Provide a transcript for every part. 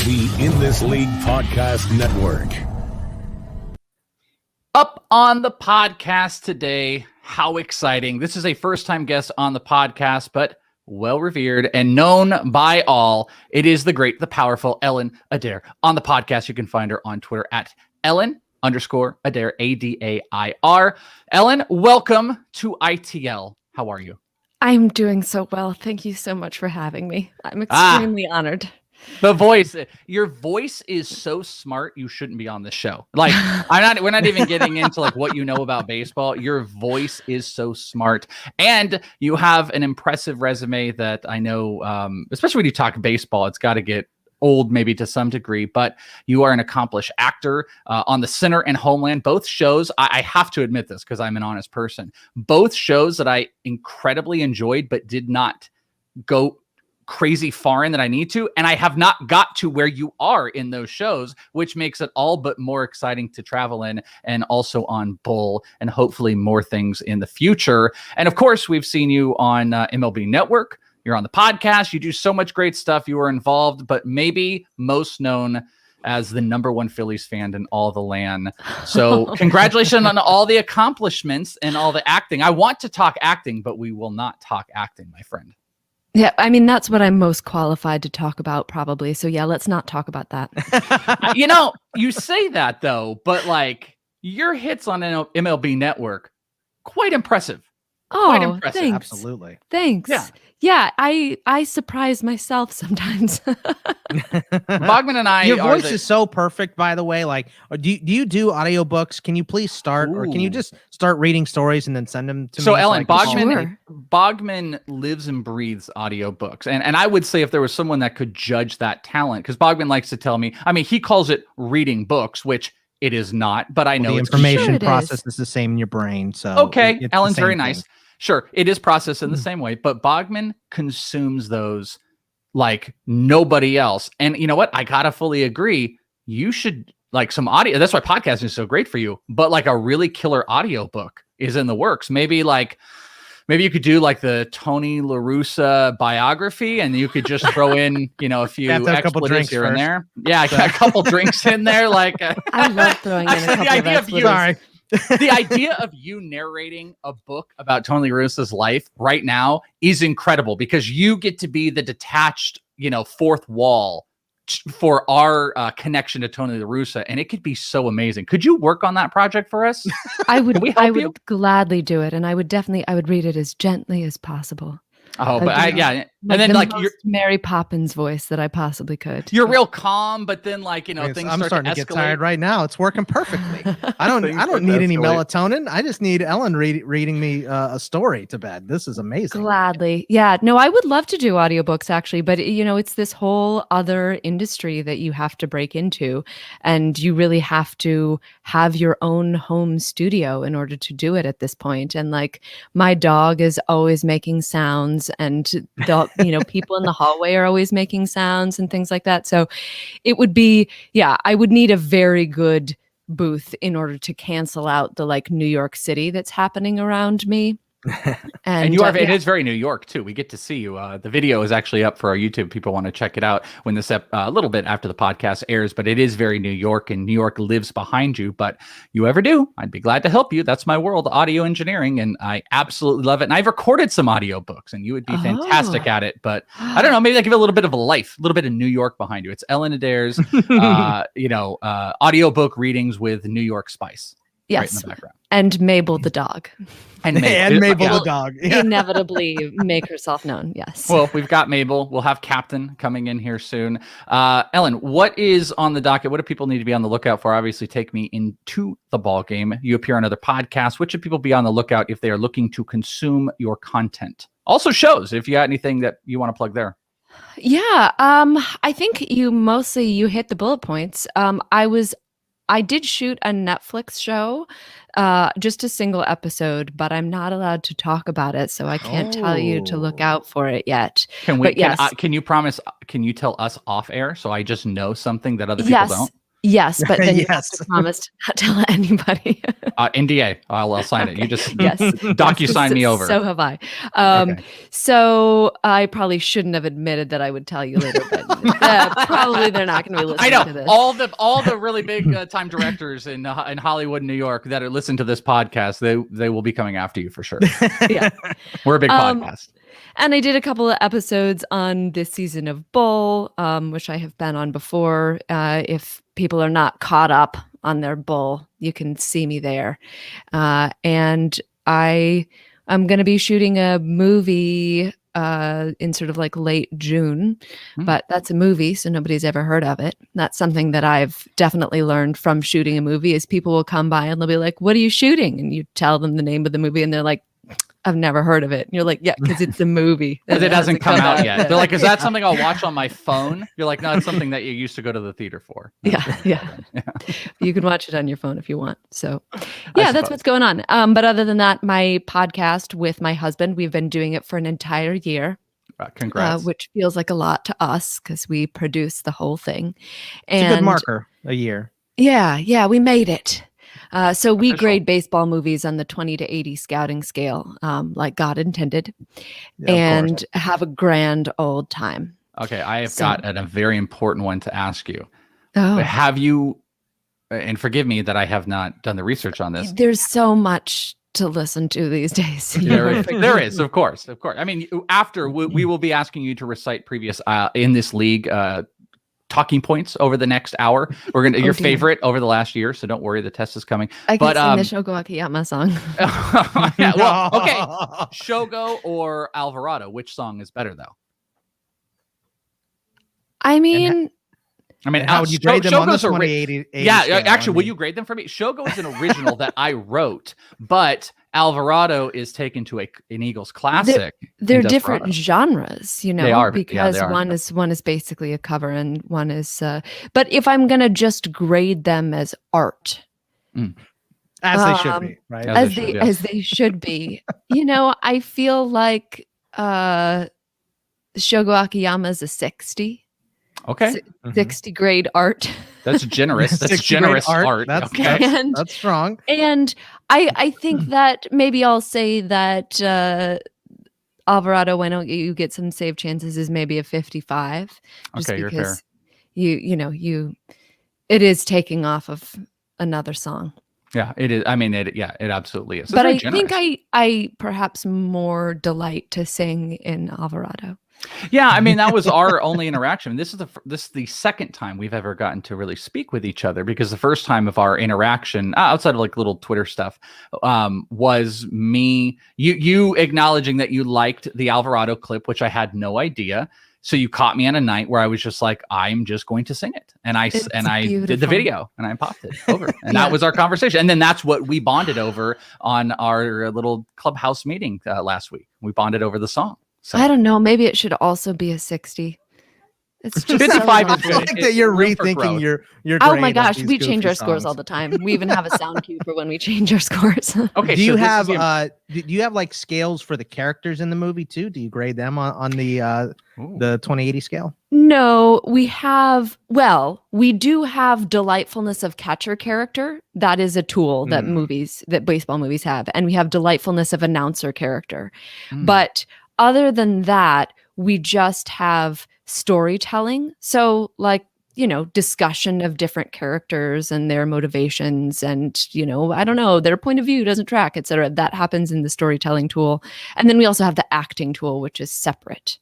The In This League Podcast Network. Up on the podcast today, how exciting. This is a first-time guest on the podcast, but well-revered and known by all. It is the great, the powerful Ellen Adair. On the podcast, you can find her on Twitter at Ellen_Adair, Adair. Ellen, welcome to ITL. How are you? I'm doing so well. Thank you so much for having me. I'm extremely honored. The voice, your voice is so smart. You shouldn't be on the show. Like, we're not even getting into like what you know about baseball. Your voice is so smart, and you have an impressive resume that I know, especially when you talk baseball, it's got to get old maybe to some degree, but you are an accomplished actor on The Sinner and Homeland, both shows. I have to admit this because I'm an honest person. Both shows that I incredibly enjoyed, but did not go crazy far in that I need to. And I have not got to where you are in those shows, which makes it all but more exciting to travel in, and also on Bull, and hopefully more things in the future. And of course, we've seen you on MLB Network. You're on the podcast. You do so much great stuff. You are involved, but maybe most known as the #1 Phillies fan in all the land. So congratulations on all the accomplishments and all the acting. I want to talk acting, but we will not talk acting, my friend. Yeah, I mean, that's what I'm most qualified to talk about, probably. So yeah, let's not talk about that. You know, you say that though, but like your hits on MLB Network, quite impressive. Quite Oh, impressive. thanks. Absolutely. Thanks. Yeah. I surprise myself sometimes. Bogman and I Your voice is so perfect, by the way. Like, do you do audiobooks? Can you please start, or can you just start reading stories and then send them to me? So Ellen, Sure. Bogman lives and breathes audiobooks. And I would say if there was someone that could judge that talent, because Bogman likes to tell me, I mean, he calls it reading books, which it is not, but I know the it's information Sure it process is the same in your brain. So okay. it's the Ellen's same very thing. nice. Sure, it is processed in the same way, but Bogman consumes those like nobody else. And you know what? I gotta fully agree. You should like some audio. That's why podcasting is so great for you. But like a really killer audiobook is in the works. Maybe you could do like the Tony La Russa biography, and you could just throw in, you know, a few Have to have a couple expletives drinks here and first. there. Yeah, a couple drinks in there. Like I love throwing in a The couple of idea of you- expletives. Sorry. the idea of you narrating a book about Tony La Russa's life right now is incredible, because you get to be the detached, you know, fourth wall for our connection to Tony La Russa, and it could be so amazing. Could you work on that project for us? I would, Can we help I would you? gladly do it, and I would read it as gently as possible. Oh, I'd but do yeah, Like and then the like most Mary Poppins voice that I possibly could. you're real calm, but then like, you know, Yes, things I'm start starting to to get escalate. tired right now. It's working perfectly. I Things don't start to need any escalate. melatonin. I just need Ellen reading me a story to bed. This is amazing. Gladly. Yeah. No, I would love to do audiobooks actually, but you know, it's this whole other industry that you have to break into, and you really have to have your own home studio in order to do it at this point. And like my dog is always making sounds, and the you know, people in the hallway are always making sounds and things like that. So it would be, yeah, I would need a very good booth in order to cancel out the like New York City that's happening around me. And you are, it yeah. is very New York too. We get to see you. The video is actually up for our YouTube. People want to check it out when this a little bit after the podcast airs, but it is very New York, and New York lives behind you. But you ever do, I'd be glad to help you. That's my world, audio engineering, and I absolutely love it. And I've recorded some audiobooks, and you would be fantastic at it. But I don't know, maybe I give it a little bit of a life, a little bit of New York behind you. It's Ellen Adair's, audiobook readings with New York spice. Right in Yes. the background. And Mabel the dog. And Mabel yeah. the dog. Yeah. Inevitably make herself known. Yes. Well, we've got Mabel. We'll have Captain coming in here soon. Ellen, what is on the docket? What do people need to be on the lookout for? Obviously, take me into the ball game. You appear on other podcasts. What should people be on the lookout if they are looking to consume your content? Also shows, if you got anything that you want to plug there. Yeah. I think you hit the bullet points. I did shoot a Netflix show, just a single episode, but I'm not allowed to talk about it, so I can't tell you to look out for it yet. Can we? But yes. Can you promise? Can you tell us off air so I just know something that other people Yes. don't? Yes, but then you have Yes. to promise to not tell anybody. NDA. I'll sign it. You just Yes. DocuSign me over. So have I. Okay. So I probably shouldn't have admitted that I would tell you later, but probably they're not going to be I listening know to this. all the really big time directors in Hollywood, New York that are listening to this podcast. They will be coming after you for sure. Yeah. We're a big podcast. And I did a couple of episodes on this season of Bull, which I have been on before. If people are not caught up on their Bull, you can see me there. And I'm going to be shooting a movie in sort of like late June, but that's a movie, so nobody's ever heard of it. That's something that I've definitely learned from shooting a movie is people will come by and they'll be like, "What are you shooting?" And you tell them the name of the movie and they're like, "I've never heard of it." And you're like, "Yeah, because it's a movie. Because it hasn't come out yet." They're like, "Is that something I'll watch on my phone?" You're like, "No, it's something that you used to go to the theater for." Yeah. You can watch it on your phone if you want. So yeah, that's what's going on. But other than that, my podcast with my husband, we've been doing it for an entire year. Congrats. Which feels like a lot to us because we produce the whole thing. It's a good marker, a year. Yeah, we made it. So we Official. grade baseball movies on the 20 to 80 scouting scale, like God intended, Yeah, and have a grand old time. Okay, I have got a very important one to ask you. Oh, Have you, and forgive me that I have not done the research on this. there's so much to listen to these days. There is, of course. I mean, after we will be asking you to recite previous in this league talking points over the next hour. We're gonna your favorite over the last year, so don't worry, the test is coming. I can sing the Shogo Akiyama song. Yeah, well, okay. Shogo or Alvarado, which song is better though? I mean, How would you grade them on the Shogo's 2080? Yeah, actually, will you grade them for me? Shogo is an original that I wrote, but Alvarado is taken to an Eagles classic. They're in different Desperado. genres, you know, They are, because they are. one is basically a cover and one is. But if I'm gonna just grade them as art, As they should be, right? as they should be, you know, I feel like Shogo Akiyama is a 60. Okay, 60 grade art. that's generous. That's 60 grade generous art. That's, Okay. that's strong. And I think that maybe I'll say that Alvarado, why don't you get some save chances, is maybe a 55. Just Okay, you're fair. because it is taking off of another song. Yeah, it is. I mean, it absolutely is. It's But very I generous. think I perhaps more delight to sing in Alvarado. Yeah, I mean, that was our only interaction. This is the second time we've ever gotten to really speak with each other, because the first time of our interaction, outside of like little Twitter stuff, was me, you acknowledging that you liked the Alvarado clip, which I had no idea. So you caught me on a night where I was just like, I'm just going to sing it, and I did the beautiful. video and I popped it over, and that was our conversation. And then that's what we bonded over on our little clubhouse meeting last week. We bonded over the song. So. I don't know. Maybe it should also be a 60. It's just 55 so is I good. like that you're Room for rethinking growth. your Oh grade my of gosh, these we change goofy our scores songs. all the time. We even have a sound cue for when we change our scores. Okay, Do you so this have is the- do you have like scales for the characters in the movie too? Do you grade them on the Ooh. 2080 scale? No, we do have delightfulness of catcher character. That is a tool that baseball movies have. And we have delightfulness of announcer character. But other than that, we just have storytelling. So like, discussion of different characters and their motivations and, I don't know, their point of view doesn't track, etc. That happens in the storytelling tool. And then we also have the acting tool, which is separate.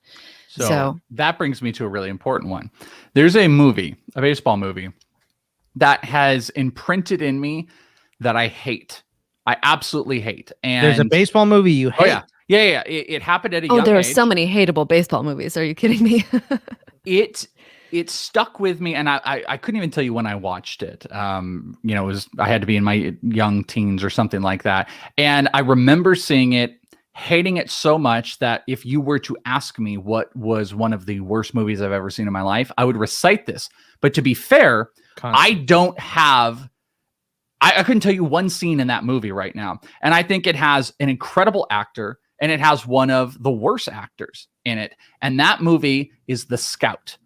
So that brings me to a really important one. There's a baseball movie that has imprinted in me that I hate. I absolutely hate. And There's a baseball movie you hate. Oh yeah. Yeah. It happened at a young age. There are so many hateable baseball movies. Are you kidding me? It stuck with me, and I couldn't even tell you when I watched it. I had to be in my young teens or something like that. And I remember seeing it, hating it so much that if you were to ask me what was one of the worst movies I've ever seen in my life, I would recite this. But to be fair, I don't have, I couldn't tell you one scene in that movie right now. And I think it has an incredible actor, and it has one of the worst actors in it. And that movie is The Scout.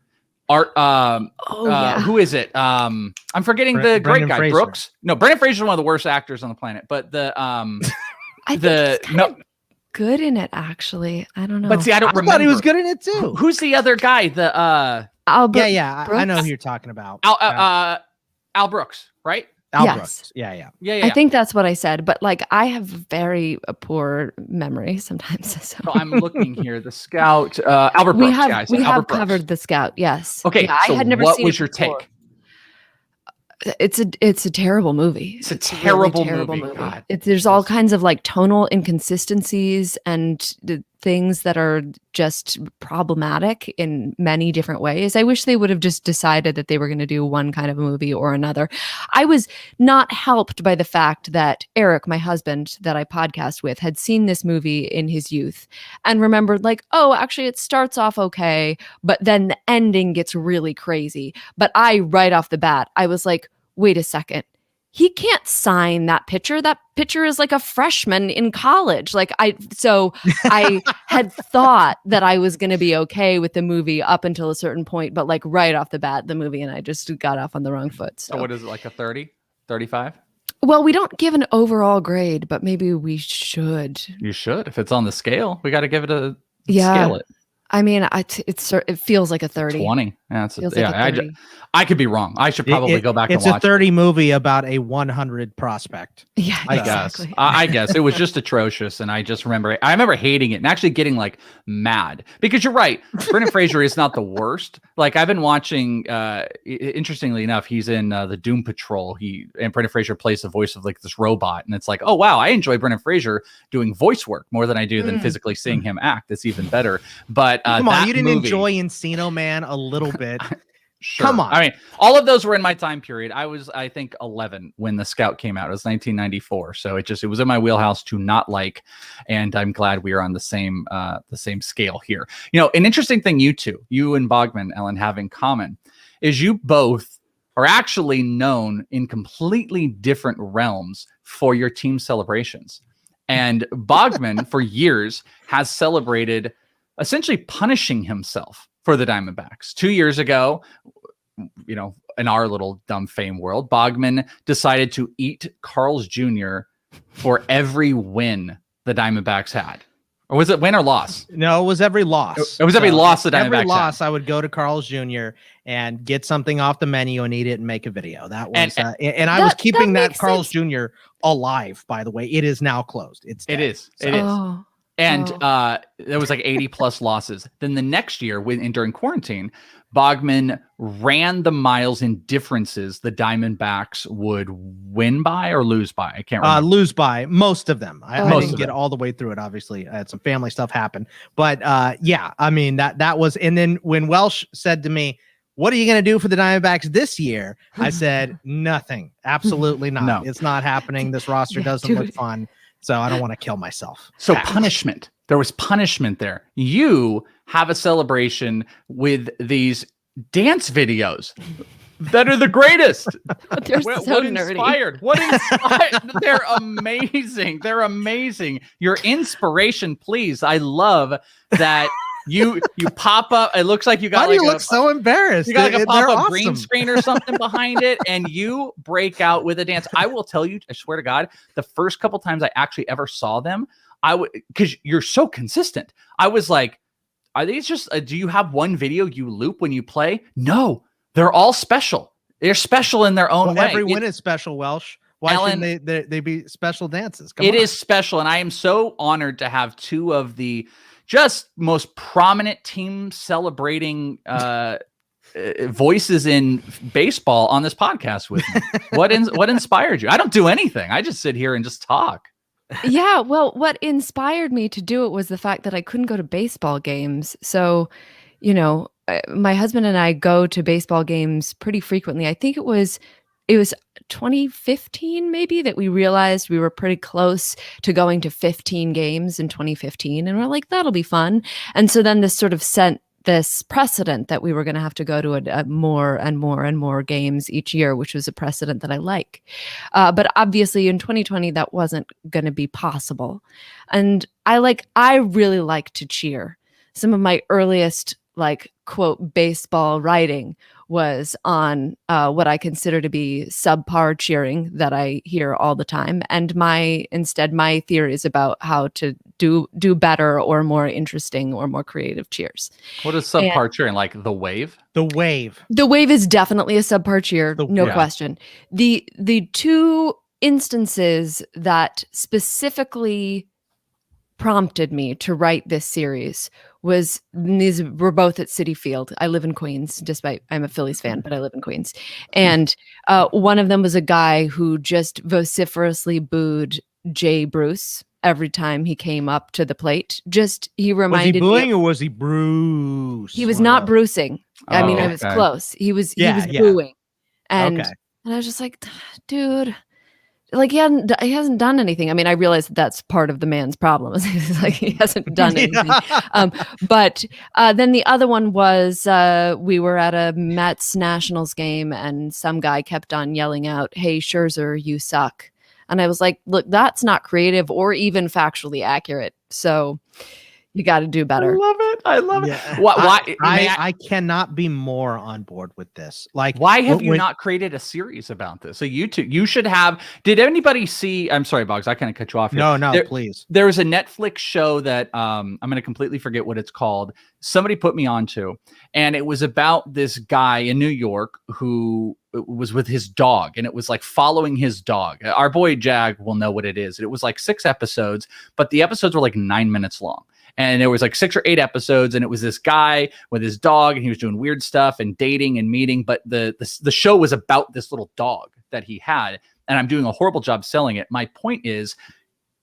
Art. Yeah. Who is it? I'm forgetting the great Brendan guy, Fraser. Brooks. No, Brendan Fraser is one of the worst actors on the planet. But I think he's kind of good in it, actually. I don't know. But see, I don't I remember. thought he was good in it too. Who's the other guy? The Albert I know who you're talking about. Al Brooks, right? Al Yes. Brooks. Yeah. Yeah. I think that's what I said, but like I have very poor memory sometimes. So So I'm looking here. The Scout, Albert Brooks, guys. we have Albert Brooks. covered The Scout. Yes. Okay, Yeah, so I had never what seen was it your before. take? It's a terrible movie. It's a really terrible movie. God. There's all kinds of like tonal inconsistencies and the things that are just problematic in many different ways. I wish they would have just decided that they were going to do one kind of movie or another. I was not helped by the fact that Eric, my husband that I podcast with, had seen this movie in his youth and remembered like, oh, actually it starts off okay, but then the ending gets really crazy. But right off the bat, I was like, wait a second. He can't sign that picture. That picture is like a freshman in college. I had thought that I was going to be okay with the movie up until a certain point, but like right off the bat, the movie and I just got off on the wrong foot. So what is it, like a 30, 35? Well, we don't give an overall grade, but maybe we should. You should. If it's on the scale, we got to give it a Yeah. scale it. I mean, it feels like a 30. 20. Yeah, Feels like a 30. I could be wrong. I should probably go back and watch. It's a 30 movie about a 100 prospect. Yeah, I exactly. guess. I guess it was just atrocious, and I remember hating it and actually getting like mad because you're right. Brendan Fraser is not the worst. Like I've been watching. Interestingly enough, he's in the Doom Patrol. And Brendan Fraser plays the voice of like this robot, and it's like, oh wow, I enjoy Brendan Fraser doing voice work more than I do than physically seeing him act. That's even better. But come on, you didn't movie, enjoy Encino Man a little bit. Sure. Come on. I mean, all of those were in my time period. I was, I think, 11 when The Scout came out. It was 1994. So it was in my wheelhouse to not like, and I'm glad we are on the same scale here. You know, an interesting thing you and Bogman, Ellen, have in common is you both are actually known in completely different realms for your team celebrations. And Bogman, for years, has celebrated essentially punishing himself for the Diamondbacks. 2 years ago, you know, in our little dumb fame world, Bogman decided to eat Carl's Jr. for every win the Diamondbacks had. Or was it win or loss? No, it was every loss. It was every loss the Diamondbacks every loss, had. I would go to Carl's Jr. and get something off the menu and eat it and make a video. That was, and I was keeping that Carl's Jr. alive. By the way, it is now closed. It is. Oh. And there was like 80 plus losses. Then the next year, during quarantine, Bogman ran the miles in differences the Diamondbacks would win by or lose by. I can't remember. Lose by most of them. I didn't get them. all the way through it. Obviously, I had some family stuff happen. But yeah, I mean that was. And then when Welsh said to me, "What are you going to do for the Diamondbacks this year?" I said, "Nothing. Absolutely not. No. It's not happening. This roster doesn't look fun." So I don't want to kill myself. So punishment. There was punishment there. You have a celebration with these dance videos that are the greatest. They're so nerdy. What inspired? They're amazing. They're amazing. Your inspiration, please. I love that you pop up. It looks like you got. Why do you look so embarrassed? You got like a pop-up awesome. green screen or something behind it, and you break out with a dance. I will tell you, I swear to God, the first couple times I actually ever saw them, because you're so consistent. I was like, are these just? Do you have one video you loop when you play? No, they're all special. They're special in their own way. Every win is special, Welsh. Why Ellen, shouldn't they be special dances? It is special, and I am so honored to have two of the just most prominent team celebrating voices in baseball on this podcast with me. What inspired you? I don't do anything. I just sit here and just talk. Yeah, well, what inspired me to do it was the fact that I couldn't go to baseball games. So, you know, my husband and I go to baseball games pretty frequently. I think it was 2015 maybe that we realized we were pretty close to going to 15 games in 2015, and we're like, that'll be fun. And so then this sort of sent this precedent that we were going to have to go to a more and more and more games each year, which was a precedent that I like. But obviously in 2020, that wasn't going to be possible. And I really like to cheer. Some of my earliest like quote baseball writing was on what I consider to be subpar cheering that I hear all the time, and my theories about how to do better or more interesting or more creative cheers. What is subpar cheering? Like the wave? The wave. The wave is definitely a subpar cheer, no yeah. question. The two instances that specifically prompted me to write this series was, these were both at Citi Field. I live in Queens, despite I'm a Phillies fan, but I live in Queens. And one of them was a guy who just vociferously booed Jay Bruce every time he came up to the plate. He reminded me. Was he booing or was he Bruce? He was not bruising. I mean, Oh, I was okay. close. He was Yeah. booing. And Okay. I was just like, dude, like he hasn't done anything. I mean, I realize that's part of the man's problem. It's like he hasn't done anything. But then the other one was we were at a Mets Nationals game and some guy kept on yelling out, "Hey, Scherzer, you suck." And I was like, look, that's not creative or even factually accurate. So you got to do better. I love it. Yeah. Why? I cannot be more on board with this. Like, why have you not created a series about this? So you should have. Did anybody see? I'm sorry, Boggs. I kind of cut you off here. No, please. There was a Netflix show that I'm going to completely forget what it's called. Somebody put me onto, and it was about this guy in New York who was with his dog, and it was like following his dog. Our boy Jag will know what it is. It was like 6 episodes, but the episodes were like 9 minutes long. And there was like 6 or 8 episodes, and it was this guy with his dog, and he was doing weird stuff and dating and meeting. But the show was about this little dog that he had, and I'm doing a horrible job selling it. My point is,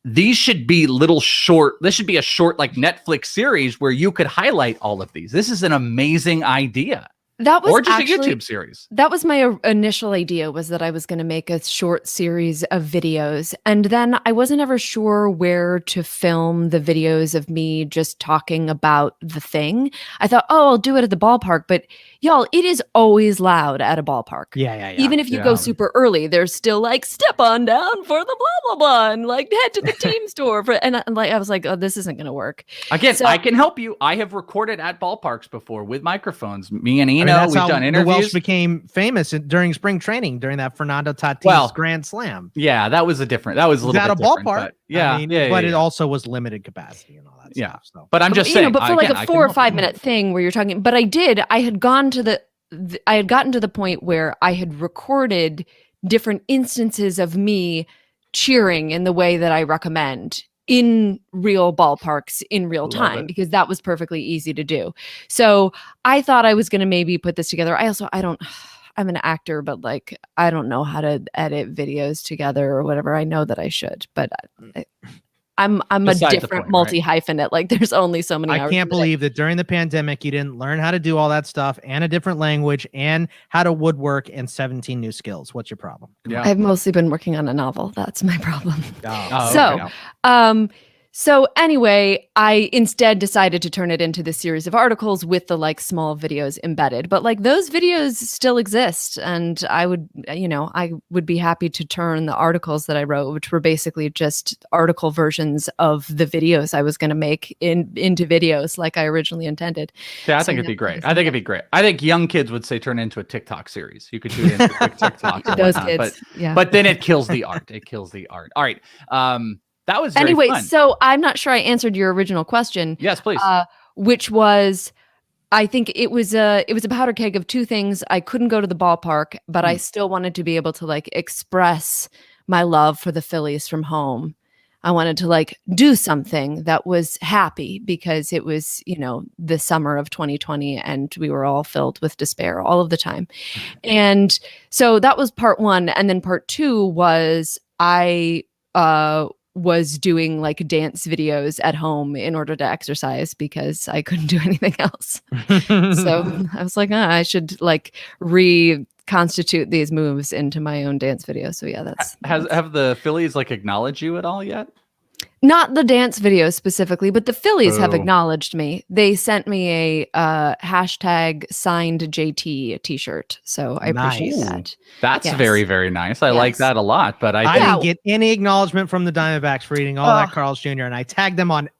these should be this should be a short like Netflix series where you could highlight all of these. This is an amazing idea. That was or just actually a YouTube series. That was my initial idea, was that I was going to make a short series of videos. And then I wasn't ever sure where to film the videos of me just talking about the thing. I thought, I'll do it at the ballpark. But y'all, it is always loud at a ballpark. Yeah. Even if you go super early, there's still like, step on down for the blah, blah, blah. And like, head to the team store. I was like, this isn't going to work. Again, I can help you. I have recorded at ballparks before with microphones. Me and Ian. That's we've how done the interviews. Welsh became famous during spring training during that Fernando Tatis Grand Slam. Yeah, that was a little bit different. Ballpark. But yeah, but it also was limited capacity and all that stuff. So. But I'm just saying, but for like a 4 or 5 minute thing where you're talking, but I had gotten to the point where I had recorded different instances of me cheering in the way that I recommend in real ballparks in real time, because that was perfectly easy to do. So I thought I was going to maybe put this together. I'm an actor, but like, I don't know how to edit videos together or whatever. I know that I should, but I'm a different multi-hyphenate. Like there's only so many hours. I can't believe that during the pandemic, you didn't learn how to do all that stuff and a different language and how to woodwork and 17 new skills. What's your problem? Yeah. I've mostly been working on a novel. That's my problem. Okay. So anyway, I instead decided to turn it into this series of articles with the like small videos embedded. But like those videos still exist, and I would be happy to turn the articles that I wrote, which were basically just article versions of the videos I was going to make into videos like I originally intended. Yeah, I think it'd be great. I think young kids would say turn it into a TikTok series. You could do it into quick TikToks. Those kids, but then it kills the art. All right. That was very fun. So I'm not sure I answered your original question. Yes, please. Which was, I think it was a powder keg of two things. I couldn't go to the ballpark, but I still wanted to be able to like express my love for the Phillies from home. I wanted to like do something that was happy, because it was, the summer of 2020 and we were all filled with despair all of the time. And so that was part one. And then part two was I was doing like dance videos at home in order to exercise, because I couldn't do anything else. So I was like, I should like reconstitute these moves into my own dance video. So yeah, have the Phillies like acknowledged you at all yet? Not the dance video specifically, but the Phillies have acknowledged me. They sent me a hashtag signed JT t-shirt. So I appreciate that. That's very, very nice. I like that a lot. But I didn't get any acknowledgement from the Diamondbacks for eating all that Carl's Jr. And I tagged them on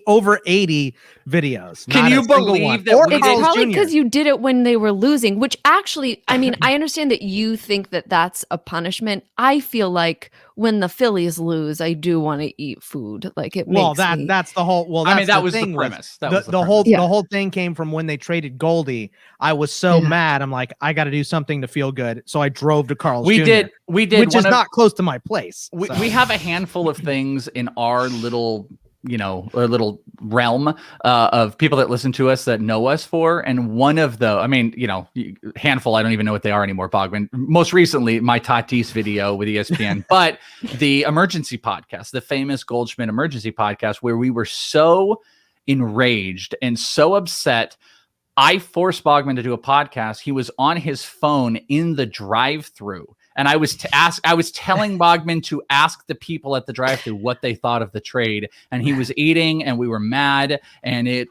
over 80 videos. Can Not you a single believe one. that Or we It's Carl's probably Jr. because you did it when they were losing, which actually, I mean, I understand that you think that that's a punishment. I feel like when the Phillies lose, I do want to eat food. Like it Well, makes me. that's the whole. Well, I that's mean, that the was the thing premise. That the, was the the premise. whole Yeah. the whole thing came from when they traded Goldie. I was so Yeah. mad. I'm like, I got to do something to feel good. So I drove to Carl's We Jr. did, which one is of, not close to my place. we, so. we have a handful of things in our little, a little realm of people that listen to us that know us for. And one of the, I mean, handful, I don't even know what they are anymore, Bogman. Most recently, my Tatis video with ESPN, but the emergency podcast, the famous Goldschmidt emergency podcast, where we were so enraged and so upset. I forced Bogman to do a podcast. He was on his phone in the drive-through. And I was telling Bogman to ask the people at the drive-thru what they thought of the trade, and he was eating, and we were mad. And it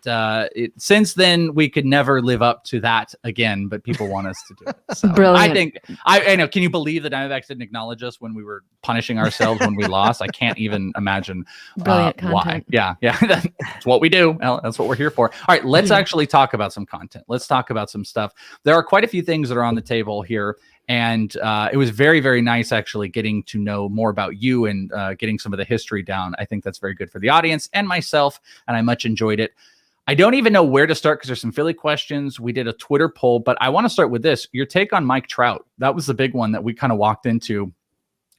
since then we could never live up to that again. But people want us to do it. So Brilliant. I know. Can you believe the Diamondbacks didn't acknowledge us when we were punishing ourselves when we lost? I can't even imagine Brilliant why. content. Yeah, that's what we do. Well, that's what we're here for. All right, let's actually talk about some content. Let's talk about some stuff. There are quite a few things that are on the table here. And it was very, very nice actually getting to know more about you and getting some of the history down. I think that's very good for the audience and myself, and I much enjoyed it. I don't even know where to start because there's some Philly questions. We did a Twitter poll, but I want to start with this. Your take on Mike Trout. That was the big one that we kind of walked into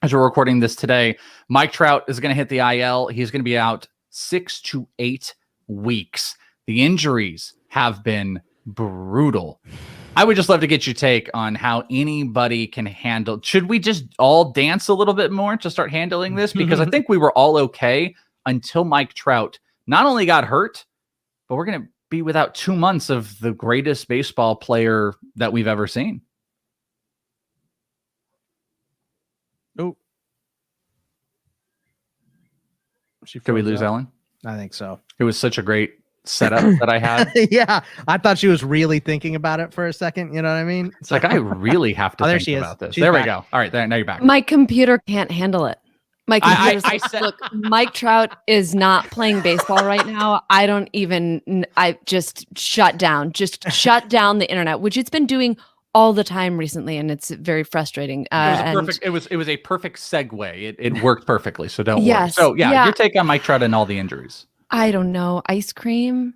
as we're recording this today. Mike Trout is going to hit the IL. He's going to be out 6 to 8 weeks. The injuries have been brutal. I would just love to get your take on how anybody can handle. Should we just all dance a little bit more to start handling this? Because I think we were all okay until Mike Trout not only got hurt, but we're going to be without 2 months of the greatest baseball player that we've ever seen. Oh, Did we lose Ellen? I think so. It was such a great setup that I had. Yeah, I thought she was really thinking about it for a second. You know what I mean? It's like I really have to there think she is. about this. She's There we back. go. All right, now you're back. My computer can't handle it. My computer's I like, said- look, Mike Trout is not playing baseball right now. I just shut down the internet, which it's been doing all the time recently, and it's very frustrating. It was a perfect segue. It worked perfectly, so don't worry. Yes, So yeah. your take on Mike Trout and all the injuries. I don't know, ice cream.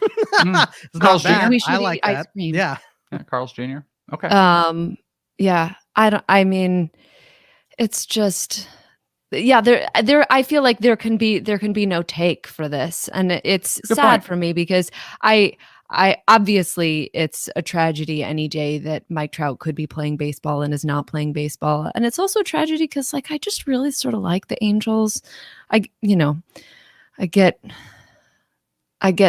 It's not Carl's Jr.? bad. We should I eat like ice that. cream. Yeah. Yeah, Carl's Jr. Okay. Yeah, it's just, yeah, I feel like there can be no take for this, and it's Good sad point. for me because I obviously it's a tragedy any day that Mike Trout could be playing baseball and is not playing baseball, and it's also a tragedy because like I just really sort of like the Angels. I get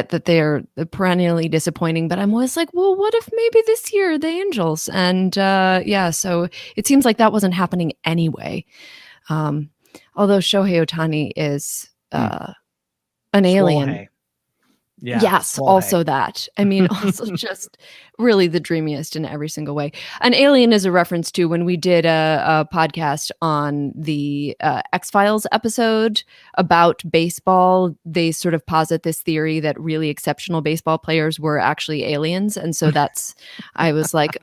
that they're perennially disappointing, but I'm always like, well, what if maybe this year the Angels? And so it seems like that wasn't happening anyway. Although Shohei Ohtani is an alien. Swole hay. Yeah. Yes, swole also hay. that. I mean, also just really the dreamiest in every single way. An alien is a reference to when we did a podcast on the X-Files episode about baseball. They sort of posit this theory that really exceptional baseball players were actually aliens. And so I was like,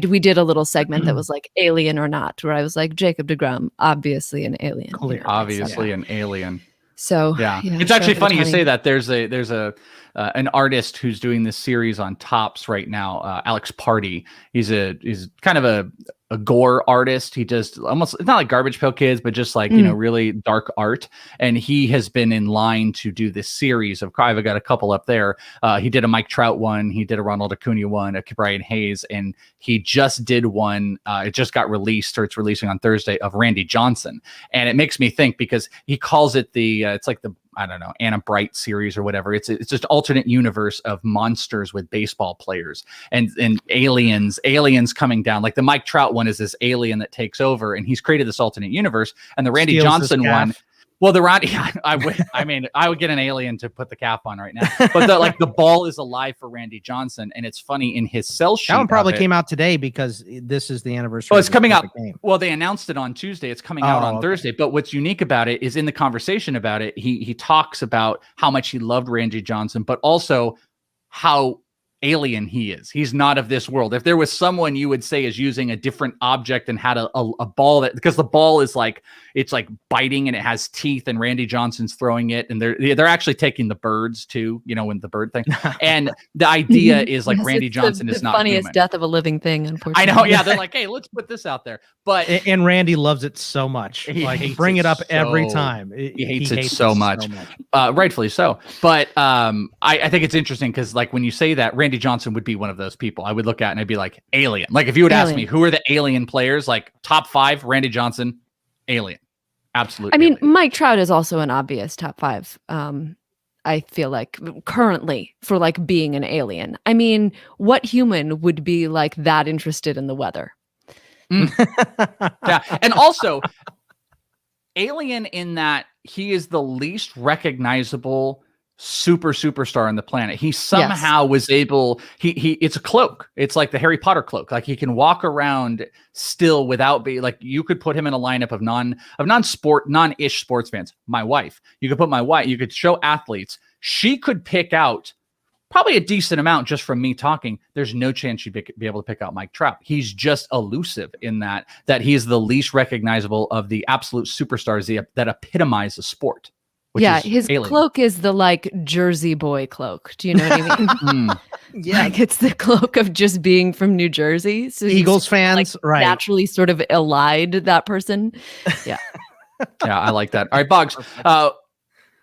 we did a little segment that was like alien or not, where I was like, Jacob deGrom, obviously an alien. Clear. Obviously an alien. So Yeah. It's actually Shohei funny you Ohtani. say that. There's an artist who's doing this series on Tops right now, Alex Party. He's kind of a gore artist. He does almost, it's not like Garbage Pail Kids, but just like, really dark art. And he has been in line to do this series of, I've got a couple up there. He did a Mike Trout one. He did a Ronald Acuna one, a Brian Hayes. And he just did one. It just got released, or it's releasing on Thursday, of Randy Johnson. And it makes me think because he calls it it's like the, I don't know, Anna Bright series or whatever. It's just alternate universe of monsters with baseball players and aliens coming down. Like the Mike Trout one is this alien that takes over, and he's created this alternate universe. And the Randy Steals his Johnson one, gaff. Well, the Ronnie, I would. I mean, I would get an alien to put the cap on right now. But the ball is alive for Randy Johnson, and it's funny in his sell sheet. That one probably came out today because this is the anniversary. Oh, it's coming out. Game. Well, they announced it on Tuesday. It's coming out on Thursday. But what's unique about it is in the conversation about it, he talks about how much he loved Randy Johnson, but also how alien he is. He's not of this world. If there was someone you would say is using a different object and had a ball that, because the ball is like, it's like biting and it has teeth, and Randy Johnson's throwing it, and they're actually taking the birds too, when the bird thing. And the idea is like Randy Johnson is not the funniest human. death of a living thing, unfortunately. I know. Yeah, they're like, hey, let's put this out there. But and Randy loves it so much. He bring it up every time. He hates it so much. Rightfully so. But I think it's interesting because like when you say that, Randy Johnson would be one of those people I would look at and I'd be like, alien. Like if you would ask me who are the alien players, like top 5, Randy Johnson, alien. Absolutely. I mean, Mike Trout is also an obvious top 5. I feel like currently for like being an alien. I mean, what human would be like that interested in the weather? Yeah. And also alien in that he is the least recognizable superstar on the planet. He somehow was able, it's a cloak. It's like the Harry Potter cloak. Like he can walk around still without being like, you could put him in a lineup of non-ish sports fans. My wife, you could show athletes. She could pick out probably a decent amount just from me talking. There's no chance she'd be able to pick out Mike Trout. He's just elusive in that he's the least recognizable of the absolute superstars that epitomize the sport. Yeah, his cloak is the like Jersey boy cloak. Do you know what I mean? Yeah, like it's the cloak of just being from New Jersey. So Eagles fans, like, right? Naturally, sort of elide that person. Yeah, yeah, I like that. All right, Boggs.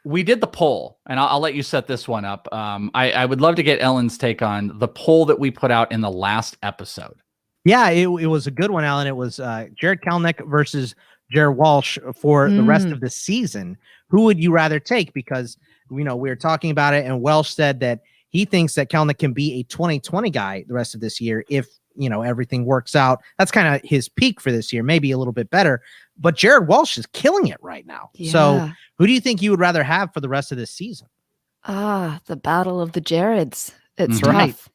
We did the poll, and I'll let you set this one up. I would love to get Ellen's take on the poll that we put out in the last episode. Yeah, it was a good one, Alan. It was Jared Kelenic versus Jared Walsh for the rest of the season. Who would you rather take? Because we were talking about it, and Welsh said that he thinks that Kelenic can be a 2020 guy the rest of this year if everything works out. That's kind of his peak for this year, maybe a little bit better. But Jared Walsh is killing it right now. Yeah. So who do you think you would rather have for the rest of this season? The battle of the Jareds. It's right. tough.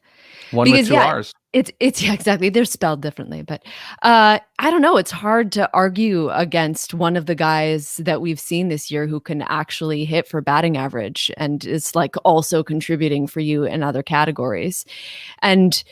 One with 2 R's. It's yeah, exactly. They're spelled differently, but I don't know. It's hard to argue against one of the guys that we've seen this year who can actually hit for batting average and is like also contributing for you in other categories. And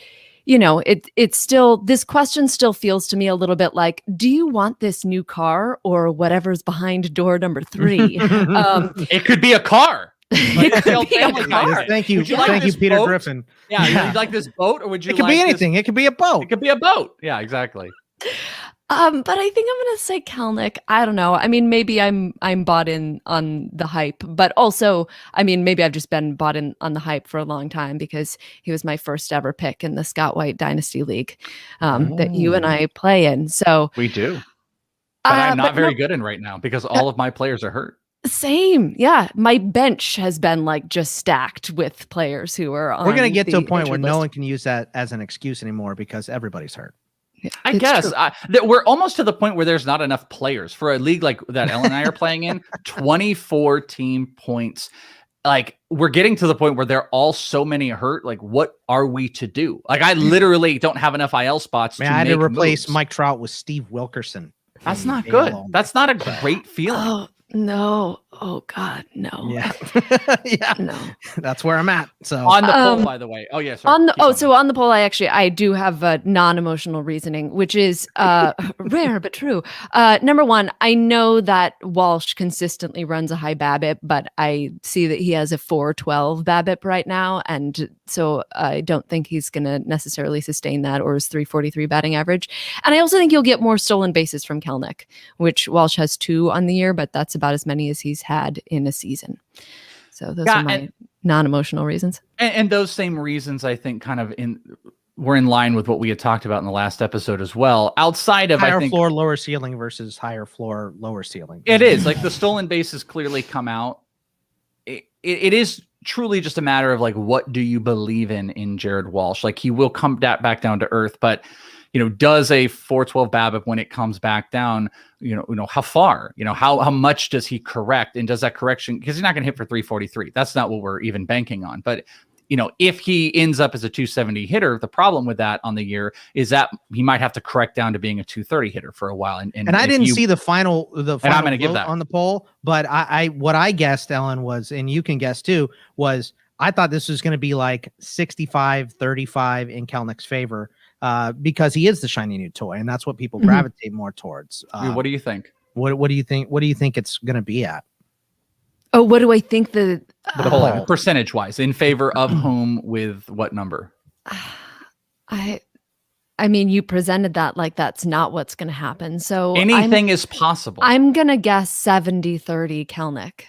it's still, this question still feels to me a little bit like, do you want this new car or whatever's behind door number 3? It could be a car. It could be a car. Thank you, Peter boat? Griffin. Yeah, would you like this boat, or would you? It could be anything. It could be a boat. It could be a boat. Yeah, exactly. But I think I'm gonna say Kelenic. I don't know. I mean, maybe I'm bought in on the hype, but also, I mean, maybe I've just been bought in on the hype for a long time because he was my first ever pick in the Scott White Dynasty League that you and I play in. So we do, but I'm not very good in right now because all of my players are hurt. Same. Yeah. My bench has been like just stacked with players who are on. We're going to get to a point where list. No one can use that as an excuse anymore because everybody's hurt. Yeah, I guess we're almost to the point where there's not enough players for a league like that Ellen and I are playing in. 24 team points. Like we're getting to the point where they're all so many hurt. Like, what are we to do? Like, I literally don't have enough IL spots. I had to replace Mike Trout with Steve Wilkerson. That's not good. That's not a great feeling. Oh, no. Oh God, no. Yeah. Yeah. No. That's where I'm at. So on the poll, by the way. Oh yeah. Sorry. On the poll, I do have a non-emotional reasoning, which is rare but true. Number one, I know that Walsh consistently runs a high BABIP, but I see that he has a 4.12 BABIP right now, and so I don't think he's going to necessarily sustain that or his 3.43 batting average. And I also think you'll get more stolen bases from Kelenic, which Walsh has 2 on the year, but that's about as many as he's had in a season. So those are my non-emotional reasons. And those same reasons, I think, were in line with what we had talked about in the last episode as well. Outside of higher floor, lower ceiling versus higher floor, lower ceiling. It is like the stolen bases clearly come out. It is truly just a matter of like, what do you believe in Jared Walsh? Like he will come back down to earth, but does a 412 BABIP when it comes back down, how far, how much does he correct, and does that correction, because he's not going to hit for 343. That's not what we're even banking on. But if he ends up as a 270 hitter, the problem with that on the year is that he might have to correct down to being a 230 hitter for a while. And I didn't see the final and I'm going to give that on the poll, but what I guessed, Ellen, was, and you can guess too, was I thought this was going to be like 65-35 in Kelenich's favor, because he is the shiny new toy, and that's what people gravitate more towards. What do you think? What do you think? What do you think it's going to be at? Oh, what do I think the poll percentage wise in favor of whom with what number? I mean, you presented that like that's not what's going to happen. So anything is possible. I'm going to guess 70-30 Kelenic.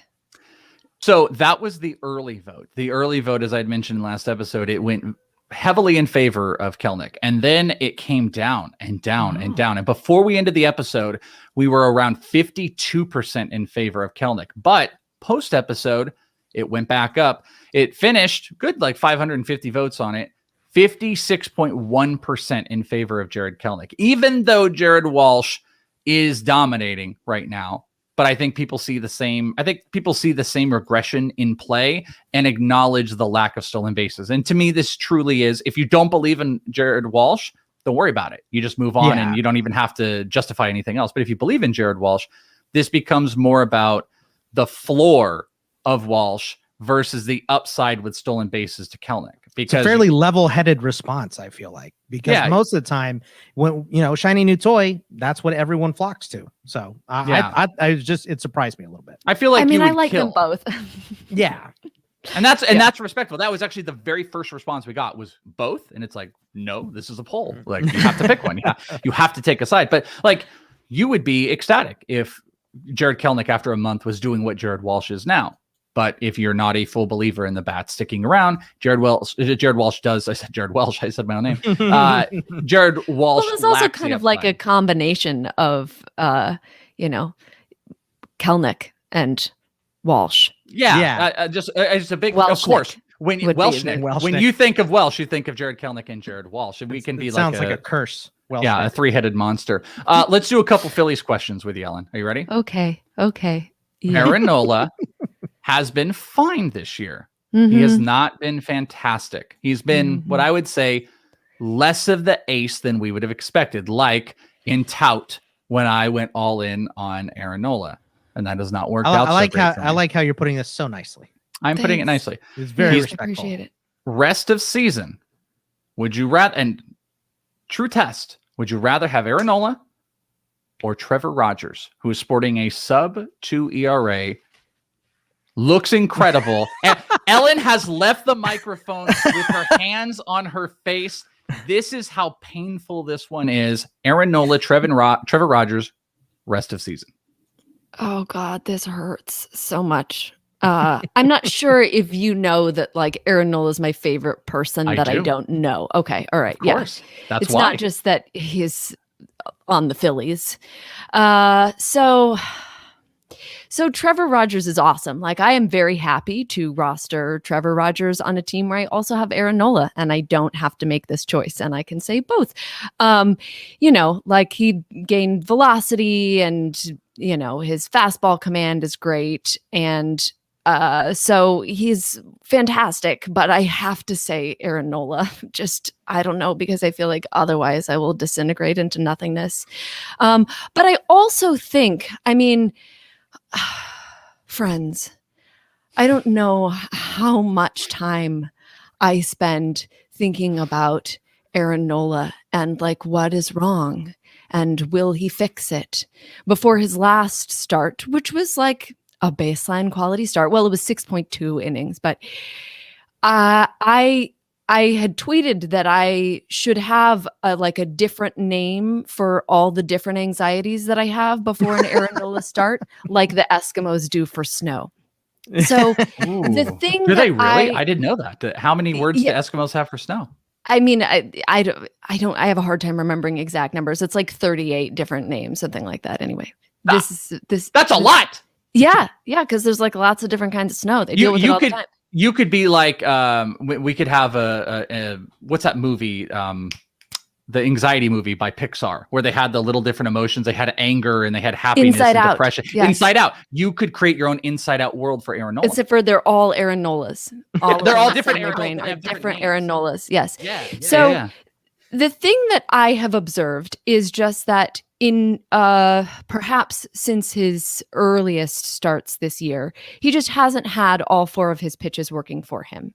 So that was the early vote. The early vote, as I'd mentioned last episode, it went heavily in favor of Kelenic. And then it came down and down and down. And before we ended the episode, we were around 52% in favor of Kelenic. But post episode, it went back up. It finished good, like 550 votes on it. 56.1% in favor of Jared Kelenic, even though Jared Walsh is dominating right now. But I think people see the same. I think people see the same regression in play and acknowledge the lack of stolen bases. And to me, this truly is. If you don't believe in Jared Walsh, don't worry about it. You just move on, and you don't even have to justify anything else. But if you believe in Jared Walsh, this becomes more about the floor of Walsh versus the upside with stolen bases to Kelenic. Because it's a fairly level-headed response, I feel like, because most of the time when, shiny new toy, that's what everyone flocks to. So it surprised me a little bit. I feel like, I like them both. Yeah. And that's respectful. That was actually the very first response we got was both. And it's like, no, this is a poll. Like, you have to pick one. You have to take a side. But like, you would be ecstatic if Jared Kelenic after a month was doing what Jared Walsh is now. But if you're not a full believer in the bat sticking around, Jared Walsh does. I said Jared Welsh. I said my own name. Jared Walsh. Well, it's also kind of like a combination of, Kelenic and Walsh. Yeah. Just a big, Welshnick, of course. When Welshnick. When you think of Welsh, you think of Jared Kelenic and Jared Walsh. And we can be sounds like a curse. Welshnick. Yeah, a three-headed monster. Let's do a couple Phillies questions with you, Ellen. Are you ready? Okay. Yeah. Aaron Nola has been fine this year. He has not been fantastic. He's been what I would say less of the ace than we would have expected, like in Tout when I went all in on Aaron Nola, and that does not work out. I like how you're putting this so nicely. I'm putting it nicely. It's very respectful. Appreciate it. Rest of season, would you rather? And true test, would you rather have Aaron Nola or Trevor Rogers, who is sporting a sub-2 ERA? Looks incredible. Ellen has left the microphone with her hands on her face. This is how painful this one is. Aaron Nola, Trevor Rogers, rest of season. Oh God, this hurts so much. I'm not sure if you know that like Aaron Nola is my favorite person I don't know. Okay. All right. Of course. That's it's why. Not just that he's on the Phillies. So Trevor Rogers is awesome. Like, I am very happy to roster Trevor Rogers on a team where I also have Aaron Nola, and I don't have to make this choice, and I can say both. Like, he gained velocity, and his fastball command is great, and so he's fantastic. But I have to say Aaron Nola. Just, I don't know, because I feel like otherwise I will disintegrate into nothingness. But I also think, friends, I don't know how much time I spend thinking about Aaron Nola and like what is wrong and will he fix it before his last start, which was like a baseline quality start. Well, it was 6.2 innings, but I had tweeted that I should have a different name for all the different anxieties that I have before an Aaron Nola start, like the Eskimos do for snow. So the thing do they really? I didn't know that. How many words do Eskimos have for snow? I have a hard time remembering exact numbers. It's like 38 different names, something like that. Anyway, that's a lot. Yeah. Because there's like lots of different kinds of snow. They deal with it all the time. You could be like, we could have a what's that movie? the anxiety movie by Pixar, where they had the little different emotions. They had anger and they had happiness Inside and Out. depression. Yes. Inside Out. You could create your own Inside Out world for Aaron Nola. Except for they're all Aaron Nolas. They're all different Aaron Aaron Nolas. are They have different different Aaron names. Nolas. Yes. Yeah. So the thing that I have observed is just that in perhaps since his earliest starts this year, he just hasn't had all 4 of his pitches working for him.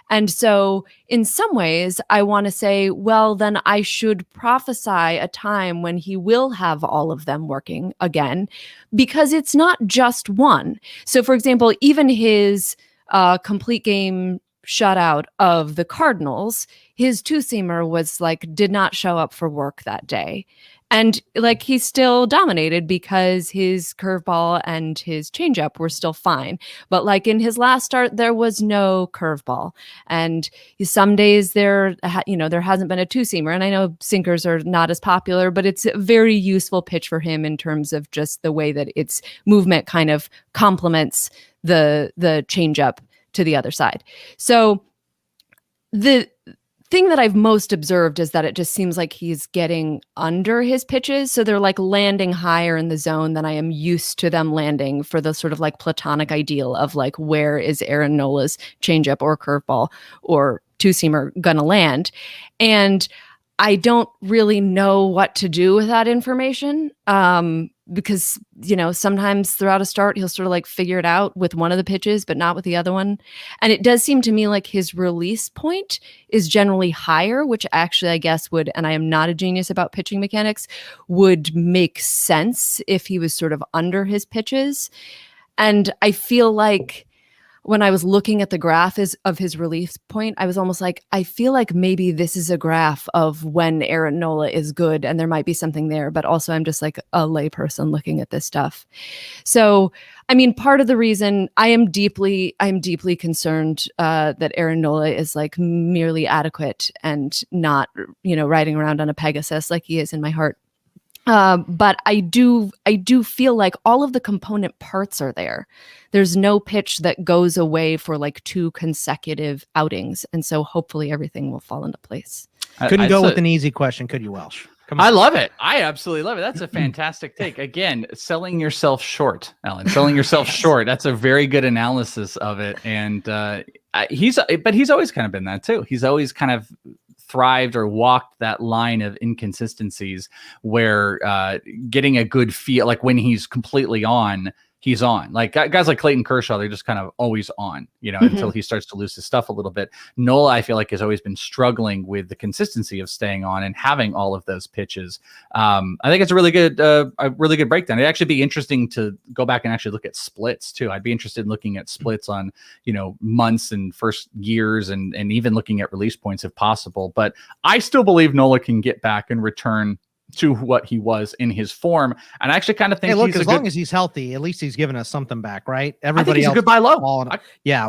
And so in some ways, I want to say, well, then I should prophesy a time when he will have all of them working again, because it's not just one. So for example, even his complete game shutout of the Cardinals, his two-seamer was like, did not show up for work that day. And like, he still dominated because his curveball and his changeup were still fine. But like in his last start, there was no curveball. And some days there hasn't been a two-seamer. And I know sinkers are not as popular, but it's a very useful pitch for him in terms of just the way that its movement kind of complements the changeup to the other side. So the thing that I've most observed is that it just seems like he's getting under his pitches. So they're like landing higher in the zone than I am used to them landing for the sort of like platonic ideal of like, where is Aaron Nola's changeup or curveball or two-seamer gonna land? And I don't really know what to do with that information. Because, sometimes throughout a start, he'll sort of like figure it out with one of the pitches, but not with the other one. And it does seem to me like his release point is generally higher, which actually I guess would, and I am not a genius about pitching mechanics, would make sense if he was sort of under his pitches. And I feel like when I was looking at the graph of his release point, I was almost like, I feel like maybe this is a graph of when Aaron Nola is good and there might be something there, but also I'm just like a layperson looking at this stuff. So, I mean, part of the reason I am deeply concerned that Aaron Nola is like merely adequate and not, riding around on a Pegasus like he is in my heart. But I do feel like all of the component parts are there. There's no pitch that goes away for like 2 consecutive outings. And so hopefully everything will fall into place. Couldn't go with an easy question, could you, Welsh? Come on. I love it. I absolutely love it. That's a fantastic take. Again, selling yourself short, Ellen. Selling yourself short. That's a very good analysis of it. And he's always kind of been that too. He's always kind of thrived or walked that line of inconsistencies where getting a good feel, like when he's completely on, he's on. Like guys like Clayton Kershaw, they're just kind of always on, until he starts to lose his stuff a little bit. Nola, I feel like, has always been struggling with the consistency of staying on and having all of those pitches. I think it's a really good breakdown. It'd actually be interesting to go back and actually look at splits too. I'd be interested in looking at splits on, months and first years and even looking at release points if possible. But I still believe Nola can get back and return to what he was in his form. And I actually kind of think as long as he's healthy, at least he's giving us something back, right? Everybody else else a good buy low.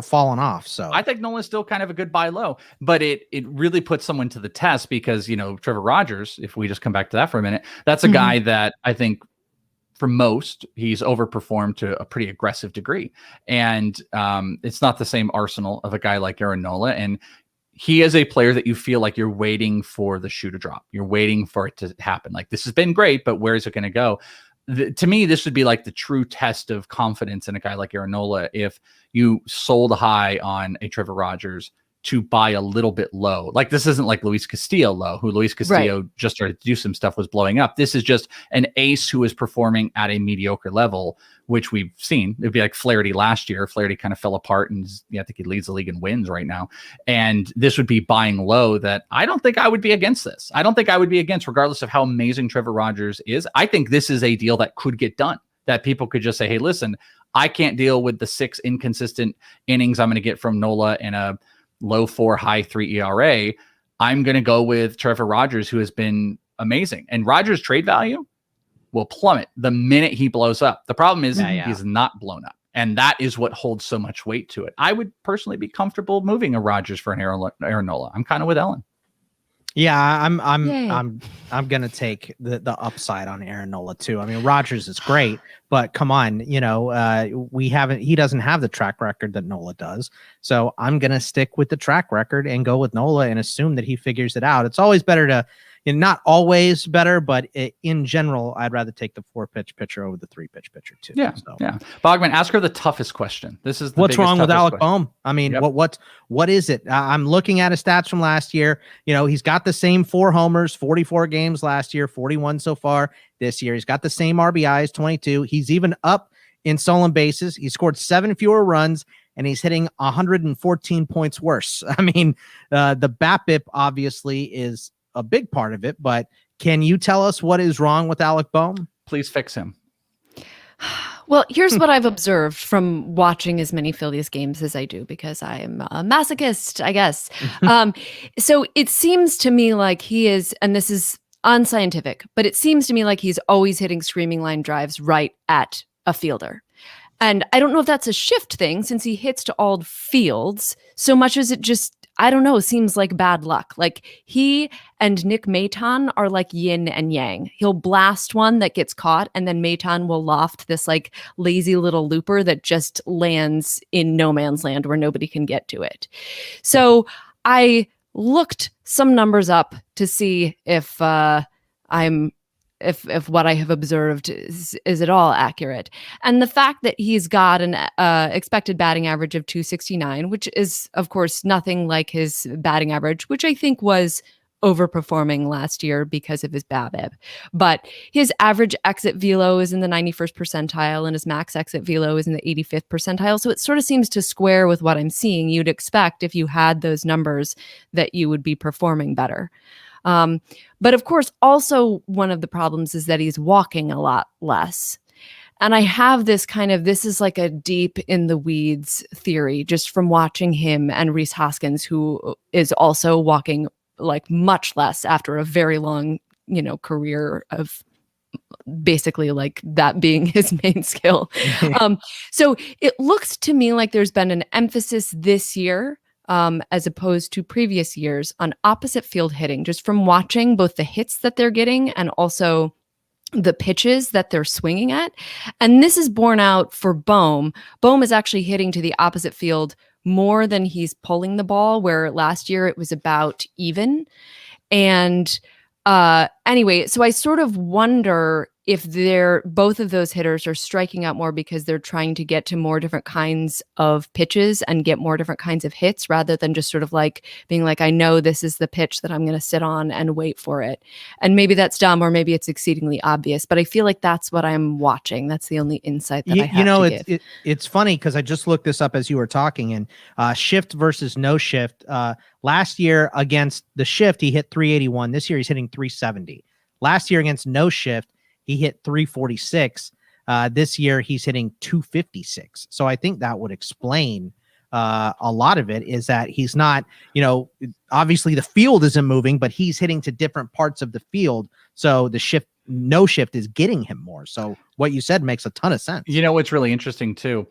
Falling off. So I think Nolan's still kind of a good buy low, but it really puts someone to the test because, Trevor Rogers, if we just come back to that for a minute, that's a guy that I think for most, he's overperformed to a pretty aggressive degree. And it's not the same arsenal of a guy like Aaron Nola. And he is a player that you feel like you're waiting for the shoe to drop. You're waiting for it to happen. Like, this has been great, but where is it going to go? To me, this would be like the true test of confidence in a guy like Aaron Nola. If you sold high on a Trevor Rogers to buy a little bit low, like this isn't like Luis Castillo low, who Luis Castillo just started to do some stuff, was blowing up. This is just an ace who is performing at a mediocre level, which we've seen. It'd be like Flaherty last year. Flaherty kind of fell apart, and I think he leads the league in wins right now. And this would be buying low that I don't think I would be against this. I don't think I would be against, regardless of how amazing Trevor Rogers is. I think this is a deal that could get done, that people could just say, hey, listen, I can't deal with the 6 inconsistent innings I'm going to get from Nola in a low 4, high 3 ERA. I'm going to go with Trevor Rogers, who has been amazing. And Rogers' trade value will plummet the minute he blows up. The problem is he's not blown up. And that is what holds so much weight to it. I would personally be comfortable moving a Rogers for an Aaron Nola. I'm kind of with Ellen. Yeah, I'm gonna take the upside on Aaron Nola too. I mean, Rogers is great, but come on, he doesn't have the track record that Nola does. So I'm gonna stick with the track record and go with Nola and assume that he figures it out. It's always better to not always better, but in general, I'd rather take the 4-pitch pitcher over the 3-pitch pitcher too. Yeah. So. Yeah. Bogman, ask her the toughest question. This is what's wrong with Alec Bohm? I mean, Yep. what is it? I'm looking at his stats from last year. He's got the same 4 homers, 44 games last year, 41 so far this year. He's got the same RBIs, 22. He's even up in stolen bases. He scored 7 fewer runs, and he's hitting 114 points worse. I mean, the BABIP obviously is a big part of it, but can you tell us what is wrong with Alec Bohm? Please fix him. Well, here's what I've observed from watching as many Phillies games as I do, because I am a masochist, I guess. So it seems to me like he is, and this is unscientific, but it seems to me like he's always hitting screaming line drives right at a fielder. And I don't know if that's a shift thing, since he hits to all fields so much as it just, I don't know, seems like bad luck. Like he and Nick Maton are like yin and yang. He'll blast one that gets caught, and then Maton will loft this like lazy little looper that just lands in no man's land where nobody can get to it. So I looked some numbers up to see if if what I have observed is at all accurate. And the fact that he's got an expected batting average of 269, which is, of course, nothing like his batting average, which I think was overperforming last year because of his BABIP. But his average exit velo is in the 91st percentile, and his max exit velo is in the 85th percentile. So it sort of seems to square with what I'm seeing. You'd expect, if you had those numbers, that you would be performing better. But of course, also one of the problems is that he's walking a lot less. And I have this is like a deep in the weeds theory, just from watching him and Rhys Hoskins, who is also walking like much less after a very long, career of basically like that being his main skill. So it looks to me like there's been an emphasis this year, as opposed to previous years, on opposite field hitting, just from watching both the hits that they're getting and also the pitches that they're swinging at. And this is borne out for Bohm. Bohm is actually hitting to the opposite field more than he's pulling the ball, where last year it was about even. And anyway, so I sort of wonder if both of those hitters are striking out more because they're trying to get to more different kinds of pitches and get more different kinds of hits, rather than just sort of like being like, I know this is the pitch that I'm going to sit on and wait for it. And maybe that's dumb, or maybe it's exceedingly obvious, but I feel like that's what I'm watching. That's the only insight that I have to give. It's funny because I just looked this up as you were talking, and shift versus no shift. Last year against the shift, he hit 381. This year he's hitting 370. Last year against no shift, he hit 346. This year he's hitting 256. So I think that would explain a lot of it, is that he's not, obviously the field isn't moving, but he's hitting to different parts of the field. So the no shift is getting him more. So what you said makes a ton of sense. What's really interesting too,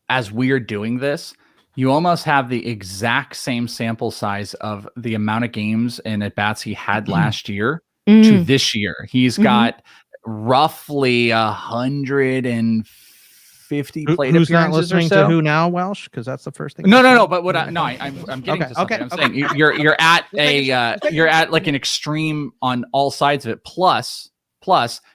as we're doing this, you almost have the exact same sample size of the amount of games and at-bats he had last year to this year. He's got roughly 150 plate Who's appearances not listening or so. To who now, Welsh? Because that's the first thing. No. But what I'm getting to something. Okay. I'm saying you're at you're at like an extreme on all sides of it. Plus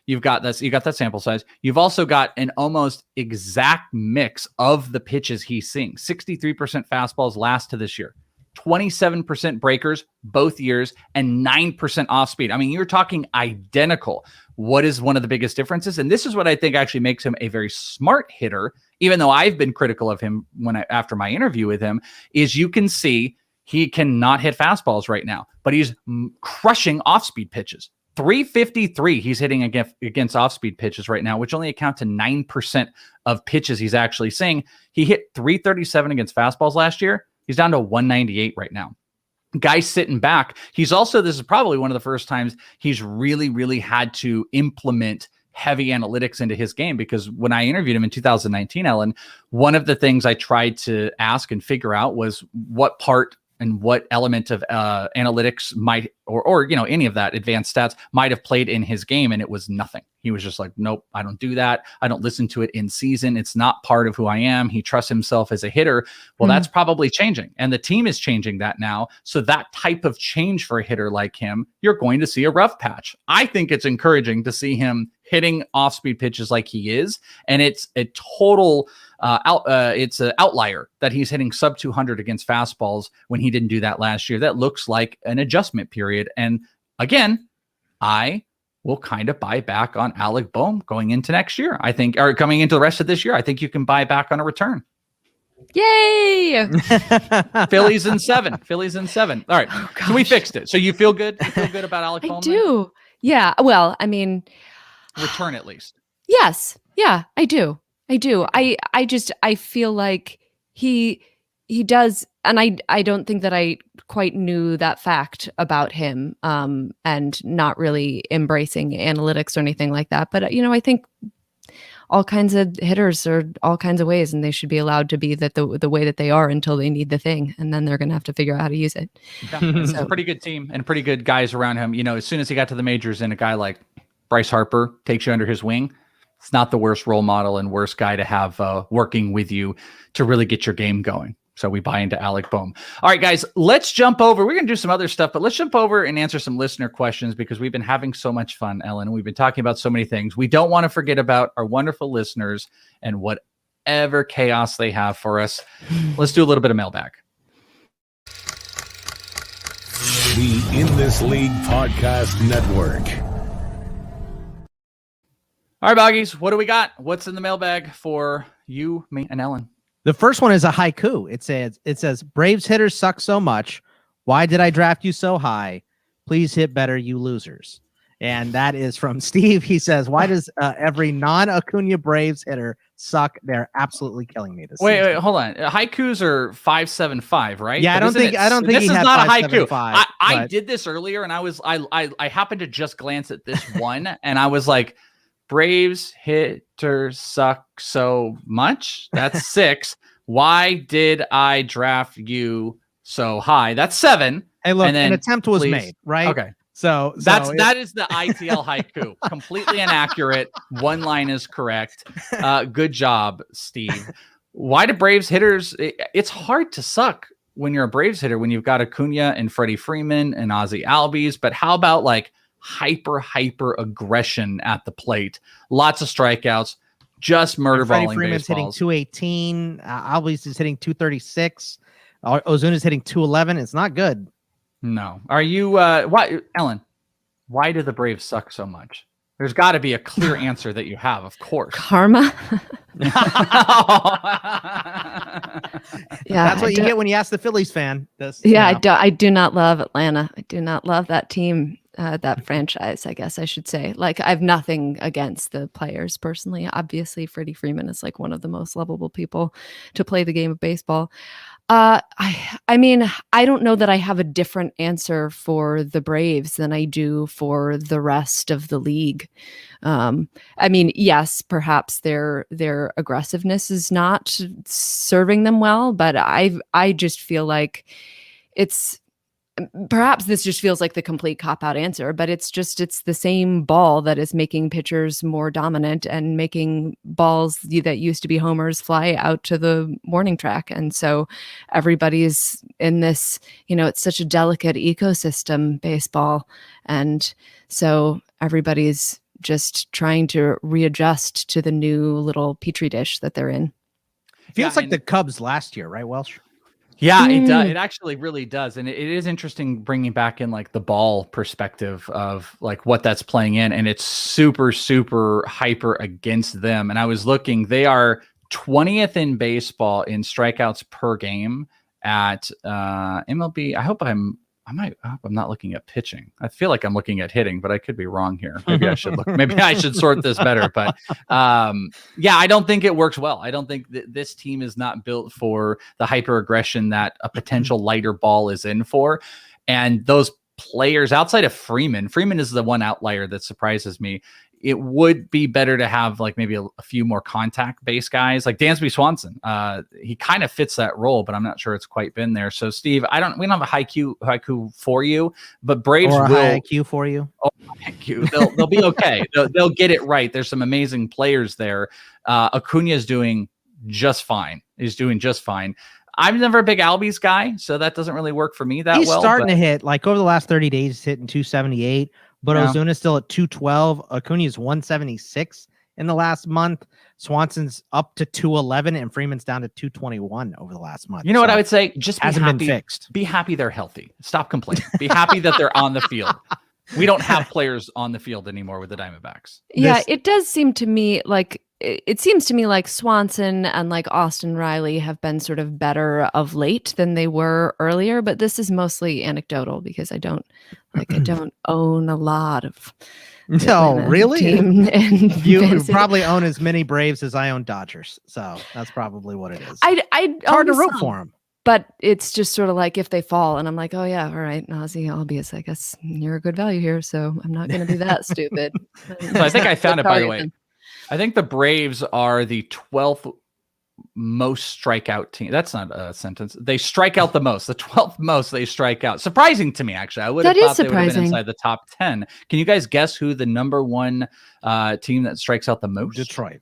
you've got that sample size. You've also got an almost exact mix of the pitches he's seeing. 63% fastballs last to this year. 27% breakers both years, and 9% off speed. I mean, you're talking identical. What is one of the biggest differences? And this is what I think actually makes him a very smart hitter, even though I've been critical of him after my interview with him, is you can see he cannot hit fastballs right now, but he's crushing off-speed pitches. 353 he's hitting against off-speed pitches right now, which only account to 9% of pitches he's actually seeing. He hit 337 against fastballs last year. He's down to 198 right now. Guys sitting back. This is probably one of the first times he's really, really had to implement heavy analytics into his game, because when I interviewed him in 2019, Ellen, one of the things I tried to ask and figure out was what part and what element of analytics might, or any of that advanced stats might have played in his game, and it was nothing. He was just like, nope, I don't do that. I don't listen to it in season. It's not part of who I am. He trusts himself as a hitter. Well, that's probably changing, and the team is changing that now. So that type of change for a hitter like him, you're going to see a rough patch. I think it's encouraging to see him hitting off-speed pitches like he is, and it's a total it's an outlier that he's hitting sub 200 against fastballs when he didn't do that last year. That looks like an adjustment period. And again, I will kind of buy back on Alec Bohm going into next year. I think, or coming into the rest of this year, I think you can buy back on a return. Yay! Phillies in 7. All right. So we fixed it. So you feel good? You feel good about Alec Bohm? I do. Yeah. Well, I mean, return at least. Yes. Yeah, I do. I feel like he does, and I don't think that I quite knew that fact about him, and not really embracing analytics or anything like that. But I think all kinds of hitters are all kinds of ways, and they should be allowed to be the way that they are until they need the thing, and then they're going to have to figure out how to use it. Yeah, it's a pretty good team and pretty good guys around him. As soon as he got to the majors, and a guy like Bryce Harper takes you under his wing, it's not the worst role model and worst guy to have working with you to really get your game going. So we buy into Alec Bohm. All right, guys, let's jump over. We're going to do some other stuff, but let's jump over and answer some listener questions because we've been having so much fun, Ellen. We've been talking about so many things. We don't want to forget about our wonderful listeners and whatever chaos they have for us. Let's do a little bit of mailbag. The In This League Podcast Network. All right, Boggies, what do we got? What's in the mailbag for you, me, and Ellen? The first one is a haiku. It says, Braves hitters suck so much. Why did I draft you so high? Please hit better, you losers. And that is from Steve. He says, why does every non-Acuna Braves hitter suck? They're absolutely killing me this season. Wait, hold on. Haikus are 575, right? Yeah, I don't think this he is had not a haiku. I but did this earlier, and I happened to just glance at this one, and I was like, Braves hitters suck so much. That's 6. Why did I draft you so high? That's 7. Hey, look, then, an attempt was please. made, right? Okay. So that is the ITL haiku. Completely inaccurate. One line is correct. Good job, Steve. Why do Braves hitters? It's hard to suck when you're a Braves hitter when you've got Acuna and Freddie Freeman and Ozzie Albies. But how about like hyper aggression at the plate? Lots of strikeouts. Just murder balling. Freddie Freeman's baseballs. hitting 218. Albies is hitting 236. Ozuna's hitting 211. It's not good. No. Are you why, Ellen? Why do the Braves suck so much? There's got to be a clear answer that you have, of course. Karma. Yeah, that's what you get when you ask the Phillies fan. I do not love Atlanta. I do not love that team, that franchise, I guess I should say. Like, I have nothing against the players personally. Obviously, Freddie Freeman is like one of the most lovable people to play the game of baseball. I mean, I don't know that I have a different answer for the Braves than I do for the rest of the league. I mean, yes, perhaps their aggressiveness is not serving them well, but I just feel like perhaps this just feels like the complete cop-out answer, but it's the same ball that is making pitchers more dominant and making balls that used to be homers fly out to the warning track. And so everybody's in this, it's such a delicate ecosystem, baseball. And so everybody's just trying to readjust to the new little petri dish that they're in. It feels like the Cubs last year, right, Welsh? Yeah, it does. It actually really does. And it is interesting bringing back in like the ball perspective of like what that's playing in. And it's super, super hyper against them. And I was looking, they are 20th in baseball in strikeouts per game at MLB. I hope I'm not looking at pitching. I feel like I'm looking at hitting, but I could be wrong here. Maybe I should look. Maybe I should sort this better. But yeah, I don't think it works well. I don't think this team is not built for the hyper aggression that a potential lighter ball is in for. And those players outside of Freeman is the one outlier that surprises me. it would be better to have like maybe a few more contact based guys like Dansby Swanson. He kind of fits that role, but I'm not sure it's quite been there. So Steve, we don't have a haiku for you, but Braves or a will high IQ for you. Oh, thank you. They'll be okay. They'll get it right. There's some amazing players there. Acuna is doing just fine. He's doing just fine. I'm never a big Albies guy, so that doesn't really work for me that He's well. He's starting to hit, like over the last 30 days, he's hitting 278, but Ozuna's still at 212. Acuna's 176 in the last month. Swanson's up to 211, and Freeman's down to 221 over the last month. You know what I would say? Just hasn't been fixed. Be happy they're healthy. Stop complaining. Be happy that they're on the field. We don't have players on the field anymore with the Diamondbacks. Yeah, it does seem to me like Swanson and like Austin Riley have been sort of better of late than they were earlier, but this is mostly anecdotal because I don't own a lot of really team you probably own as many Braves as I own Dodgers, so that's probably what it is. It's hard to root for them. But it's just sort of like if they fall and I'm like, oh yeah, all right, Ozzy Albies, I guess you're a good value here, so I'm not going to be that stupid. So I think I found it, by the way. I think the Braves are the 12th most strikeout team. That's not a sentence. They strike out the most. The 12th most they strike out. Surprising to me, actually. I would have thought they would have been inside the top 10. Can you guys guess who the number one team that strikes out the most? Detroit.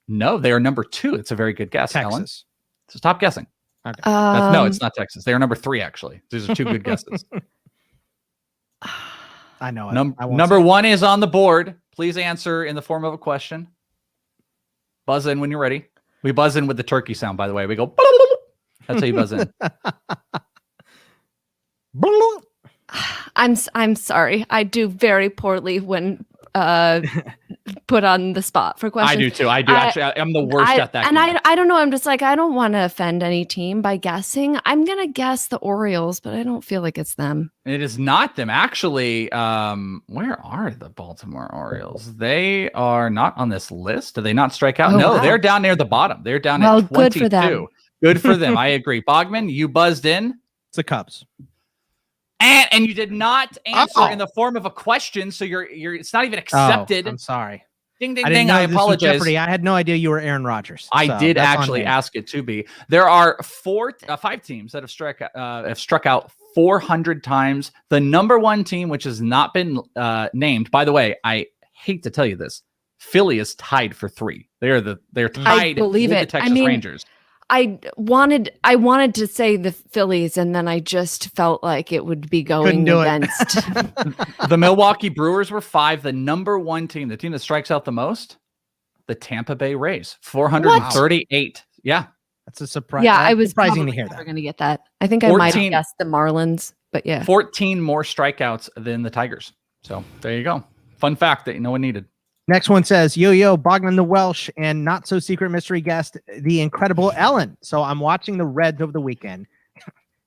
No, they are number 2. It's a very good guess, Texas. Ellen. So stop guessing. Okay. No, it's not Texas. They are number 3, actually. These are 2 good guesses. I know. Number 1 is on the board. Please answer in the form of a question. Buzz in when you're ready. We buzz in with the turkey sound, by the way. We go, that's how you buzz in. I'm sorry. I do very poorly when put on the spot for questions. I do too. Actually. I'm the worst at that. And I don't know. I'm just like, I don't want to offend any team by guessing. I'm going to guess the Orioles, but I don't feel like it's them. It is not them. Actually, where are the Baltimore Orioles? They are not on this list. Do they not strike out? No, they're down near the bottom. They're down at 22. Good for them. Good for them. I agree. Bogman, you buzzed in. It's the Cubs. And you did not answer in the form of a question, so you're it's not even accepted. I'm sorry. Ding ding ding! I apologize. I had no idea you were Aaron Rodgers. I did actually ask it to be. There are 5 teams that have struck out 400 times. The number 1 team, which has not been named. By the way, I hate to tell you this, Philly is tied for 3. They're tied with the Texas Rangers. I wanted to say the Phillies, and then I just felt like it would be going against. The Milwaukee Brewers were 5. The number 1 team, the team that strikes out the most, the Tampa Bay Rays, 438. What? Yeah, that's a surprise. Yeah, I was surprising to hear that. We're going to get that. I think I might have guessed the Marlins, but yeah, 14 more strikeouts than the Tigers. So there you go. Fun fact that no one needed. Next one says, yo, Bogman the Welsh and not so secret mystery guest, the incredible Ellen. So I'm watching the Reds over the weekend.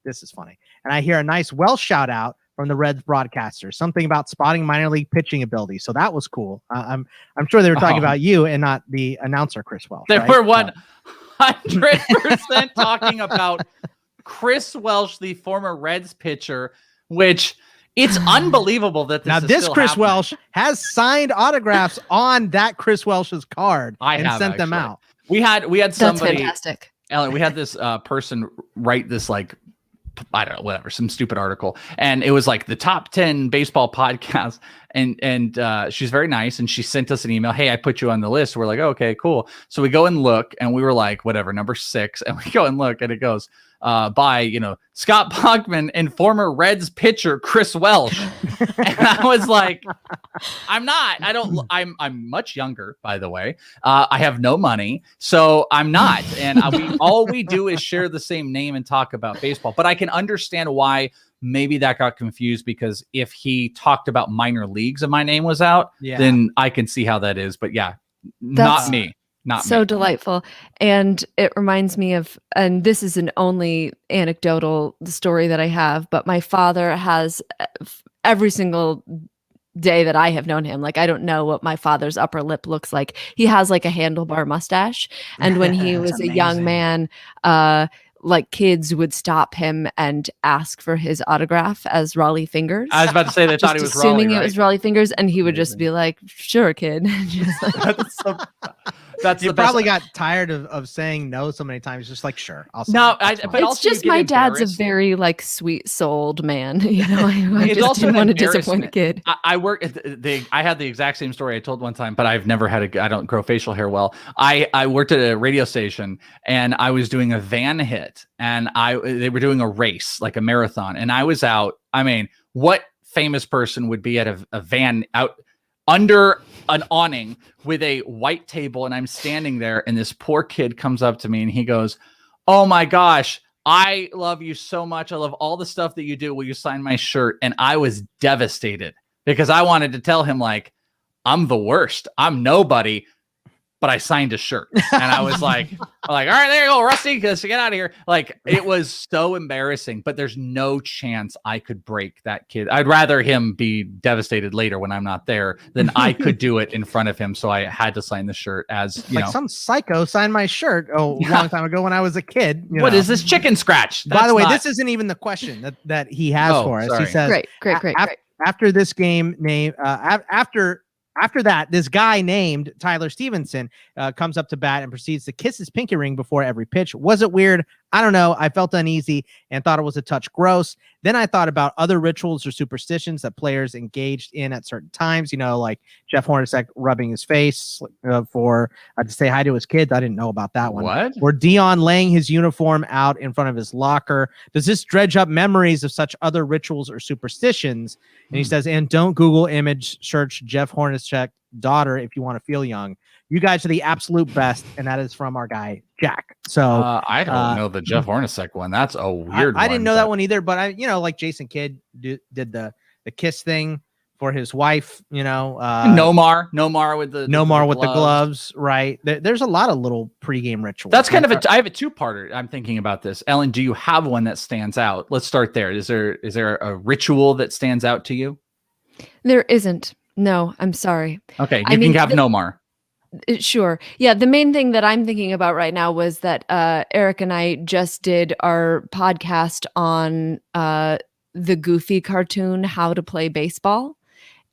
This is funny. And I hear a nice Welsh shout out from the Reds broadcaster, something about spotting minor league pitching ability. So that was cool. I'm sure they were talking about you and not the announcer, Chris Welsh. They were 100% talking about Chris Welsh, the former Reds pitcher, which... It's unbelievable that this Chris Welsh has signed autographs on that Chris Welsh's card and sent them out. We had somebody. That's fantastic. Ellen, we had this person write this, like, I don't know, whatever, some stupid article, and it was like the top 10 baseball podcasts. And she's very nice, and she sent us an email. Hey, I put you on the list. We're like, oh, okay, cool. So we go and look, and we were like, whatever, number 6, and we go and look, and it goes. By Scott Bogman and former Reds pitcher Chris Welsh. And I was like, I'm much younger, by the way. I have no money, so I'm not. And all we do is share the same name and talk about baseball. But I can understand why maybe that got confused, because if he talked about minor leagues and my name was out, then I can see how that is. But yeah, not me. Not so me. Delightful. And it reminds me of, and this is an only anecdotal story that I have, but my father has every single day that I have known him, like, I don't know what my father's upper lip looks like. He has like a handlebar mustache. And when he was a young man, like kids would stop him and ask for his autograph as Raleigh Fingers. I was about to say they Just thought he was assuming Raleigh, it right? was Raleigh Fingers, and he would just be like, "Sure, kid." Just like, That's You the best. probably got tired of saying no so many times. Just like, sure, I'll say No, it. That's but fine. it's also you just get my dad's a embarrassed. very like sweet-souled man. You know, I It's just also didn't an want to disappoint a embarrassment. kid. I work at I had the exact same story I told one time, but I've never had I don't grow facial hair well. I worked at a radio station and I was doing a van hit, and they were doing a race, like a marathon, and I was out. I mean, what famous person would be at a van out under an awning with a white table, and I'm standing there, and this poor kid comes up to me and he goes, "Oh my gosh, I love you so much. I love all the stuff that you do. Will you sign my shirt?" And I was devastated because I wanted to tell him, like, I'm the worst. I'm nobody, but I signed a shirt. And I was like, all right, there you go, Rusty, get out of here. Like, it was so embarrassing, but there's no chance I could break that kid. I'd rather him be devastated later when I'm not there than I could do it in front of him. So I had to sign the shirt as, you like know. some psycho signed my shirt a long time ago when I was a kid. What is this chicken scratch? By the way, That's this isn't even the question that he has for us. sorry. He says, Great. after this game name, after that, this guy named Tyler Stevenson comes up to bat and proceeds to kiss his pinky ring before every pitch. Was it weird? I don't know. I felt uneasy and thought it was a touch gross. Then I thought about other rituals or superstitions that players engaged in at certain times, you know, like Jeff Hornacek rubbing his face to say hi to his kids. I didn't know about that one. What? Or Dion laying his uniform out in front of his locker. Does this dredge up memories of such other rituals or superstitions? And he says, and don't Google image search Jeff Hornacek daughter if you want to feel young. You guys are the absolute best, and that is from our guy Jack. So I don't know the Jeff Hornacek one. That's a weird one. I didn't know that one either, but like Jason Kidd did the kiss thing for his wife, you know. Nomar with the gloves, right? There's a lot of little pregame rituals. That's kind of I have a two-parter. I'm thinking about this. Ellen, do you have one that stands out? Let's start there. Is there a ritual that stands out to you? There isn't. No, I'm sorry. Okay, you can have Nomar. Sure. Yeah. The main thing that I'm thinking about right now was that Eric and I just did our podcast on the Goofy cartoon, How to Play Baseball.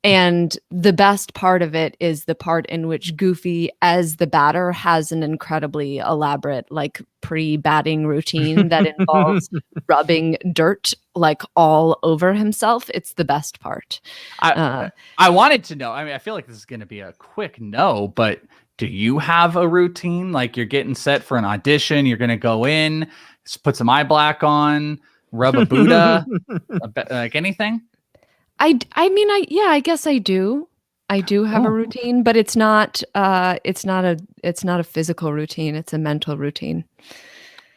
And the best part of it is the part in which Goofy, as the batter, has an incredibly elaborate, like, pre-batting routine that involves rubbing dirt like all over himself. It's the best part. I wanted to know. I mean, I feel like this is going to be a quick no, but do you have a routine? Like, you're getting set for an audition, you're going to go in, put some eye black on, rub a Buddha, like anything? I mean, I guess I do. I do have a routine, but it's not a physical routine. It's a mental routine.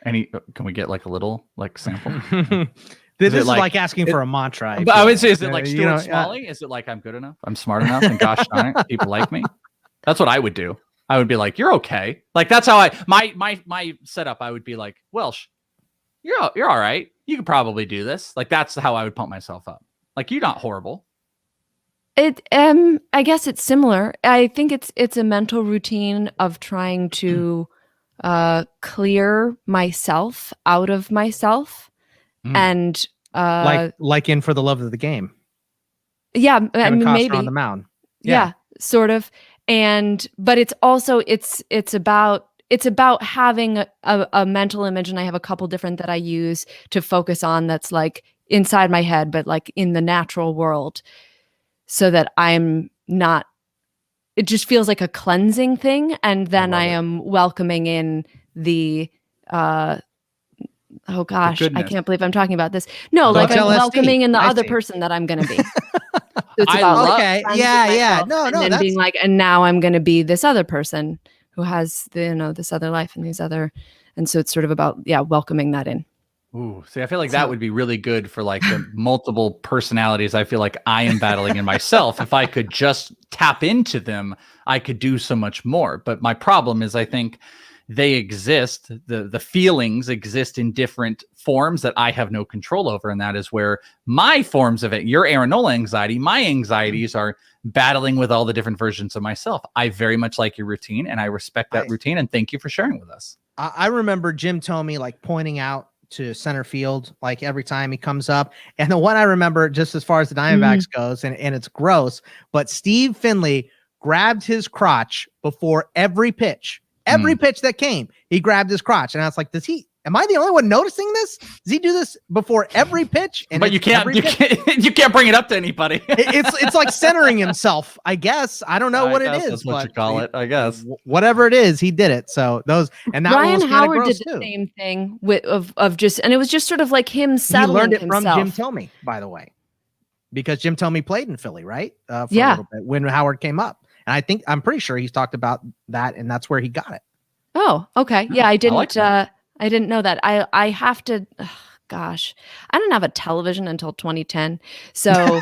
Can we get like a little like sample? This is like asking for a mantra. But I would say, is it like you Stuart know, Smalley? Is it like, I'm good enough? I'm smart enough, and gosh darn it, people like me. That's what I would do. I would be like, you're okay. Like, that's how my setup. I would be like, Welsh, you're all right. You could probably do this. Like, that's how I would pump myself up. Like, you're not horrible. I guess it's similar. I think it's a mental routine of trying to clear myself out of myself, and like in For the Love of the Game. Yeah, I mean, Costner maybe on the mound. Yeah, sort of. But it's also it's about having a mental image, and I have a couple different that I use to focus on that's like inside my head, but like in the natural world, so that I'm not, it just feels like a cleansing thing. And then I am welcoming in the, oh gosh, I can't believe I'm talking about this. No, like I'm welcoming in the other person that I'm going to be. So it's about yeah. No, and then being like, and now I'm going to be this other person who has this other life and these other, and so it's sort of about welcoming that in. Ooh, see, I feel like that would be really good for like the multiple personalities I feel like I am battling in myself. If I could just tap into them, I could do so much more. But my problem is, I think they exist, the feelings exist in different forms that I have no control over. And that is where my forms of it, your Aaronola anxiety, my anxieties are battling with all the different versions of myself. I very much like your routine, and I respect that routine. And thank you for sharing with us. I remember Jim Thome like pointing out to center field like every time he comes up. And the one I remember just as far as the Diamondbacks goes, and it's gross, but Steve Finley grabbed his crotch before every pitch. Every pitch that came, he grabbed his crotch. And I was like, am I the only one noticing this? Does he do this before every pitch? And but you can't bring it up to anybody. it's like centering himself, I guess. I don't know what it is. That's what you call it, I guess. Whatever it is, he did it. So and that Ryan was Howard did the too. same thing of just, and it was just sort of like him settling He learned it himself. from Jim Thome, by the way, because Jim Thome played in Philly, right? For a little bit when Howard came up. And I'm pretty sure he's talked about that, and that's where he got it. Oh, okay. Yeah, I didn't. I didn't know that. I have to. Gosh, I didn't have a television until 2010, so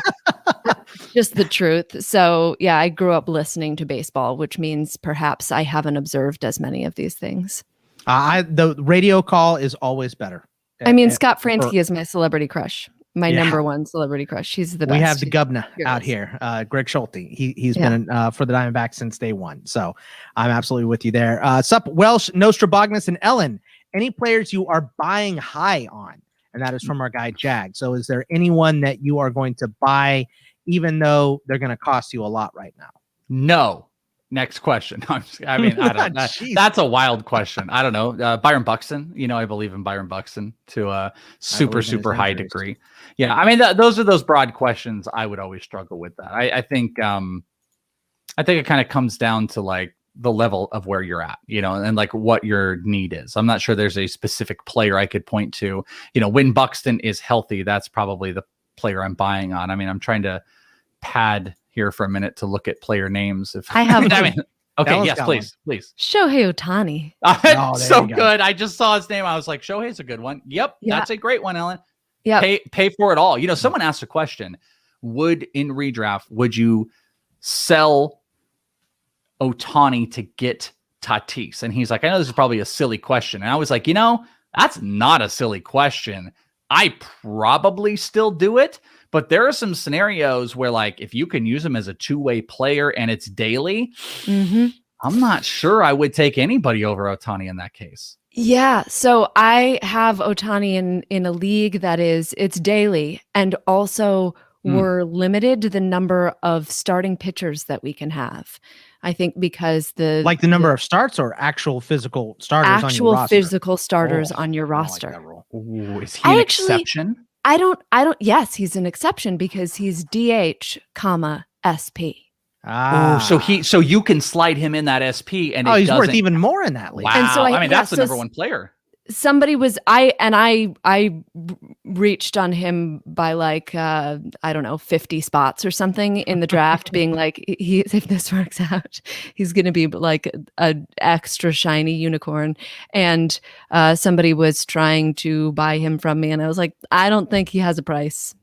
just the truth. So yeah, I grew up listening to baseball, which means perhaps I haven't observed as many of these things. The radio call is always better. I mean, Scott Fransky is my celebrity crush. My number one celebrity crush. He's the best. We have the governor out here, Greg Schulte. He's been for the Diamondbacks since day one. So I'm absolutely with you there. Sup, Welsh, Nostrabognis, and Ellen. Any players you are buying high on? And that is from our guy, Jag. So is there anyone that you are going to buy, even though they're going to cost you a lot right now? No. Next question. I mean, I don't know. That's a wild question. I don't know. Byron Buxton, I believe in Byron Buxton to a super high degree. Yeah. I mean, those are those broad questions. I would always struggle with that. I think it kind of comes down to like the level of where you're at, and like what your need is. I'm not sure there's a specific player I could point to, when Buxton is healthy, that's probably the player I'm buying on. I mean, I'm trying to pad here for a minute to look at player names. If I have, okay, yes, please. Shohei Ohtani. So good. I just saw his name. I was like, Shohei's a good one. Yep, that's a great one, Ellen. Yeah, pay for it all. Someone asked a question: in redraft, would you sell Ohtani to get Tatis? And he's like, I know this is probably a silly question. And I was like, that's not a silly question. I probably still do it. But there are some scenarios where, like, if you can use him as a two-way player and it's daily, I'm not sure I would take anybody over Ohtani in that case. Yeah. So I have Ohtani in a league that it's daily, and also we're limited to the number of starting pitchers that we can have. I think because the number of starts or actual physical starters on your roster? Physical starters on your roster. Ooh, is he an exception? I don't. Yes, he's an exception because he's DH, SP. So you can slide him in that SP, and he's worth even more in that league. Wow. And so that's the number one player. Somebody was I reached on him by like I don't know 50 spots or something in the draft, being like, if this works out, he's going to be like an extra shiny unicorn. And somebody was trying to buy him from me, and I was like, I don't think he has a price.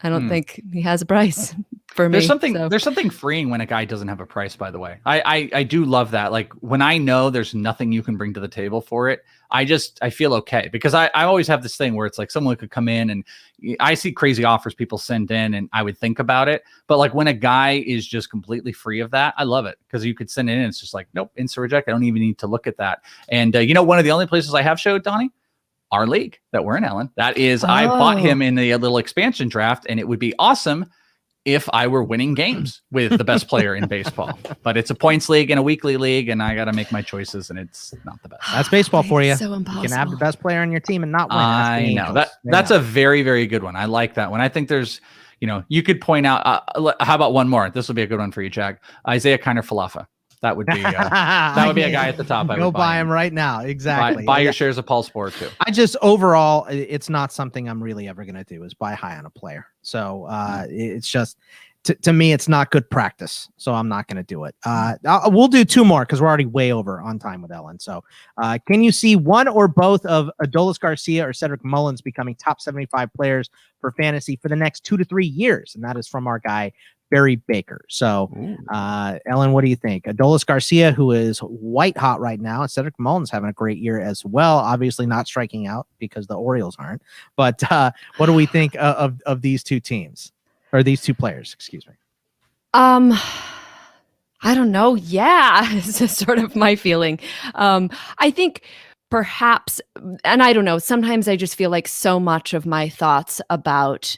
I don't think he has a price for me. There's something freeing when a guy doesn't have a price, by the way. I do love that. Like when I know there's nothing you can bring to the table for it, I feel okay, because I always have this thing where it's like someone could come in, and I see crazy offers people send in, and I would think about it. But like when a guy is just completely free of that, I love it, because you could send it in and it's just like, nope, instant reject. I don't even need to look at that. And one of the only places I have showed Donnie, our league that we're in, Ellen, that is, I bought him in a little expansion draft, and it would be awesome if I were winning games with the best player in baseball. But it's a points league and a weekly league, and I got to make my choices, and it's not the best. That's baseball for you. So impossible. You can have the best player on your team and not win. I know. That's a very, very good one. I like that one. I think there's, you could point out, how about one more? This will be a good one for you, Jack. Isaiah Kiner-Falefa. That would be a guy at the top. I would go buy him right now. Exactly. Buy your shares of Paul Sport too. Overall, it's not something I'm really ever going to do, is buy high on a player. So it's just, to me, it's not good practice. So I'm not going to do it. We'll do two more because we're already way over on time with Ellen. So can you see one or both of Adolis Garcia or Cedric Mullins becoming top 75 players for fantasy for the next 2 to 3 years? And that is from our guy, Barry Baker. So, Ellen, what do you think? Adolis Garcia, who is white hot right now, and Cedric Mullins having a great year as well. Obviously not striking out because the Orioles aren't. But what do we think of these two teams, or these two players? Excuse me. I don't know. Yeah, it's just sort of my feeling. I think perhaps, and I don't know, sometimes I just feel like so much of my thoughts about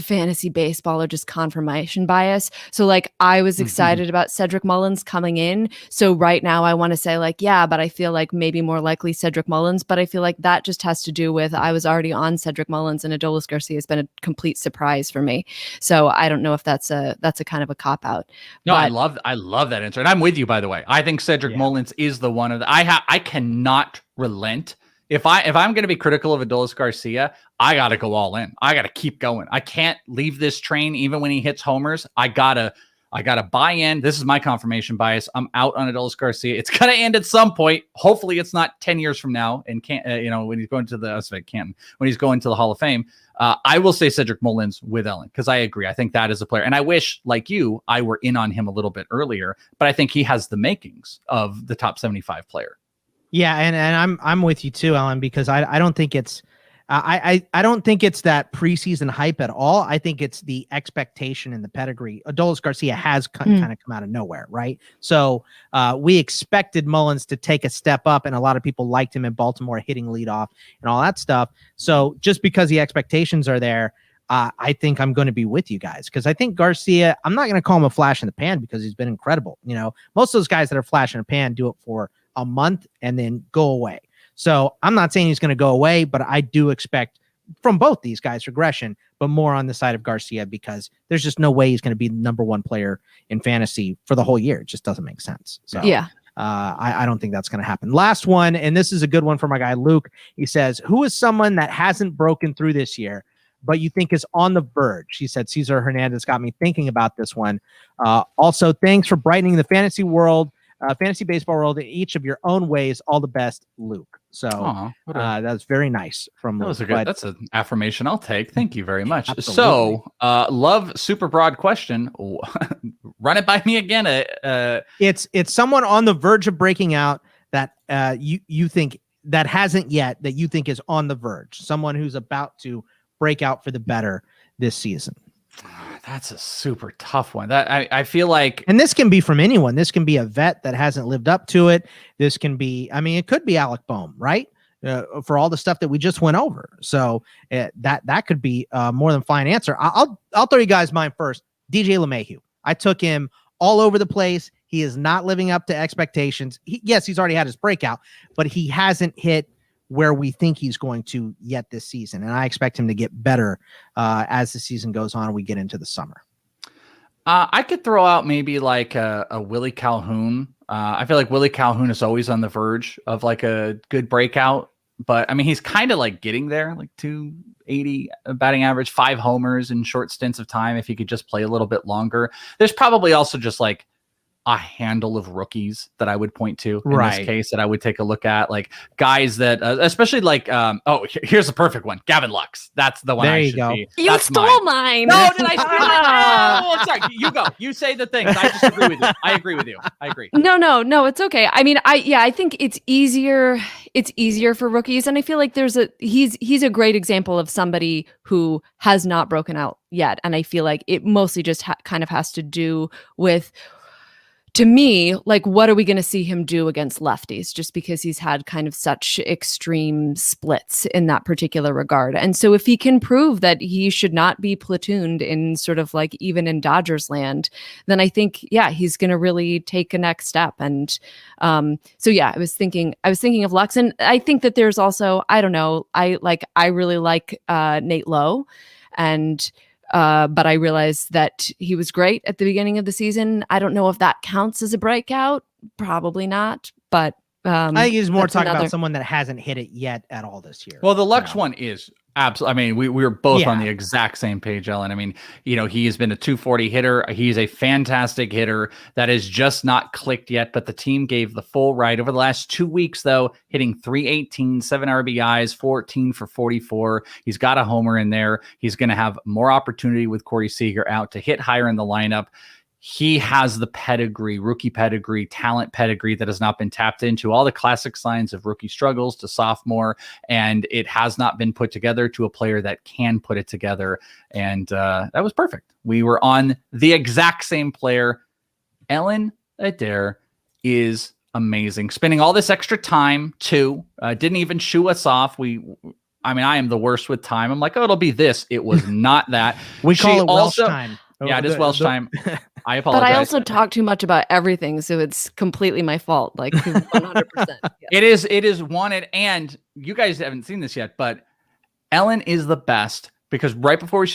fantasy baseball are just confirmation bias. So like I was excited about Cedric Mullins coming in. So right now I want to say like, yeah, but I feel like maybe more likely Cedric Mullins, but I feel like that just has to do with I was already on Cedric Mullins and Adolis Garcia has been a complete surprise for me. So I don't know if that's a kind of a cop out. No, but I love that answer. And I'm with you, by the way. I think Cedric Mullins is the one of the I cannot relent. If I'm going to be critical of Adolis Garcia, I got to go all in. I got to keep going. I can't leave this train even when he hits homers. I gotta buy in. This is my confirmation bias. I'm out on Adolis Garcia. It's gonna end at some point. Hopefully, it's not 10 years from now. And can't when he's going to when he's going to the Hall of Fame. I will say Cedric Mullins with Ellen because I agree. I think that is a player, and I wish, like you, I were in on him a little bit earlier. But I think he has the makings of the top 75 player. Yeah, and I'm with you too, Ellen, because I don't think it's I don't think it's that preseason hype at all. I think it's the expectation and the pedigree. Adolis Garcia has kind of come out of nowhere, right? So we expected Mullins to take a step up, and a lot of people liked him in Baltimore hitting leadoff and all that stuff. So just because the expectations are there, I think I'm going to be with you guys because I think Garcia, I'm not going to call him a flash in the pan because he's been incredible. Most of those guys that are flash in the pan do it for a month and then go away. So I'm not saying he's going to go away, but I do expect from both these guys regression, but more on the side of Garcia because there's just no way he's going to be the number one player in fantasy for the whole year. It just doesn't make sense. So yeah. I don't think that's going to happen. Last one, and this is a good one for my guy Luke. He says, who is someone that hasn't broken through this year, but you think is on the verge? He said, Cesar Hernandez got me thinking about this one. Also, thanks for brightening the fantasy baseball world in each of your own ways. All the best, Luke. So that's very nice from Luke. That's an affirmation I'll take. Thank you very much. Absolutely. So, love super broad question. Run it by me again. It's someone on the verge of breaking out that you think that hasn't yet, that you think is on the verge. Someone who's about to break out for the better this season. That's a super tough one. That I feel like, and this can be from anyone. This can be a vet that hasn't lived up to it. This can be, it could be Alec Boehm, right? For all the stuff that we just went over. So that could be a more than fine answer. I'll throw you guys mine first. DJ LeMahieu. I took him all over the place. He is not living up to expectations. He's already had his breakout, but he hasn't hit where we think he's going to yet this season. And I expect him to get better as the season goes on and we get into the summer. I could throw out maybe like a Willie Calhoun. I feel like Willie Calhoun is always on the verge of like a good breakout, but he's kind of like getting there, like 280 batting average, 5 homers in short stints of time. If he could just play a little bit longer. There's probably also just like a handle of rookies that I would point to in this case that I would take a look at, like guys that, especially like, here's the perfect one. Gavin Lux. That's the one. There you go. You stole mine. No, did I steal it? Oh, I'm sorry. You go. You say the things. I just agree with you. I agree with you. I agree. No, it's okay. I think it's easier. It's easier for rookies. And I feel like he's a great example of somebody who has not broken out yet. And I feel like it mostly just kind of has to do with, to me, like, what are we going to see him do against lefties? Just because he's had kind of such extreme splits in that particular regard. And so if he can prove that he should not be platooned in sort of like even in Dodgers land, then I think, he's going to really take a next step. And I was thinking of Lux. And I think that there's also, I don't know, I really like Nate Lowe, and but I realized that he was great at the beginning of the season. I don't know if that counts as a breakout. Probably not. But I think he's more talking about someone that hasn't hit it yet at all this year. Well, the Lux one is absolutely. We were both on the exact same page, Ellen. He has been a 240 hitter. He's a fantastic hitter that has just not clicked yet, but the team gave the full ride over the last 2 weeks, though, hitting 318, 7 RBIs, 14 for 44. He's got a homer in there. He's going to have more opportunity with Corey Seager out to hit higher in the lineup. He has the pedigree, rookie pedigree, talent pedigree that has not been tapped into. All the classic signs of rookie struggles to sophomore, and it has not been put together to a player that can put it together. And that was perfect. We were on the exact same player. Ellen Adair is amazing. Spending all this extra time too. Didn't even shoo us off. I am the worst with time. I'm like, oh, it'll be this. It was not that. We call it Welsh time. Yeah, it is Welsh time. I apologize. But I also talk too much about everything, so it's completely my fault. Like 100%. Yeah. It is wanted, and you guys haven't seen this yet, but Ellen is the best because right before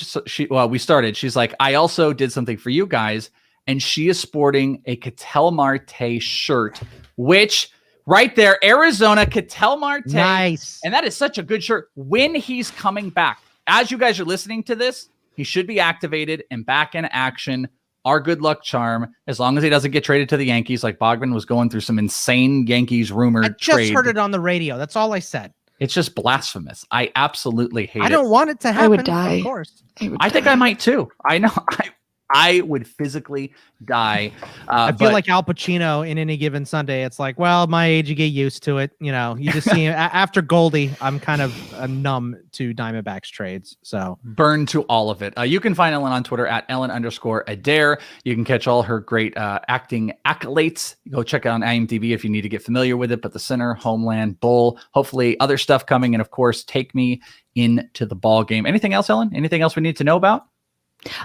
we started, she's like, I also did something for you guys, and she is sporting a Ketel Marte shirt, which right there, Arizona Ketel Marte. Nice. And that is such a good shirt. When he's coming back, as you guys are listening to this, he should be activated and back in action. Our good luck charm, as long as he doesn't get traded to the Yankees, like Bogman was going through some insane Yankees rumored trade. I just heard it on the radio. That's all I said. It's just blasphemous. I absolutely hate it. I don't want it to happen. I would die. Of course. I think I might too. I know. I would physically die. I feel like Al Pacino in Any Given Sunday. It's like, well, my age, you get used to it. You know, you just see him after Goldie. I'm kind of numb to Diamondbacks trades. So burn to all of it. You can find Ellen on Twitter at Ellen_Adair. You can catch all her great acting accolades. Go check out on IMDb if you need to get familiar with it. But The Sinner, Homeland, Bull, hopefully other stuff coming. And of course, Take Me Into the Ball Game. Anything else, Ellen? Anything else we need to know about?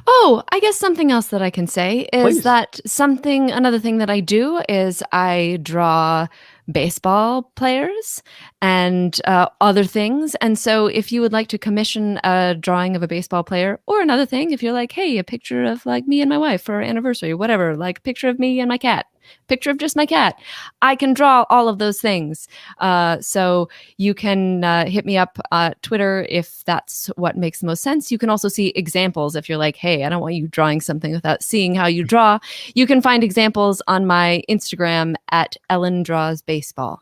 Oh, I guess something else that I can say is Please. that another thing that I do is I draw baseball players and other things. And so if you would like to commission a drawing of a baseball player, or another thing, if you're like, hey, a picture of like me and my wife for our anniversary, whatever, like a picture of me and my cat, picture of just my cat, I can draw all of those things. So you can hit me up Twitter if that's what makes the most sense. You can also see examples if you're like, hey, I don't want you drawing something without seeing how you draw. You can find examples on my Instagram at Ellen Draws Baseball.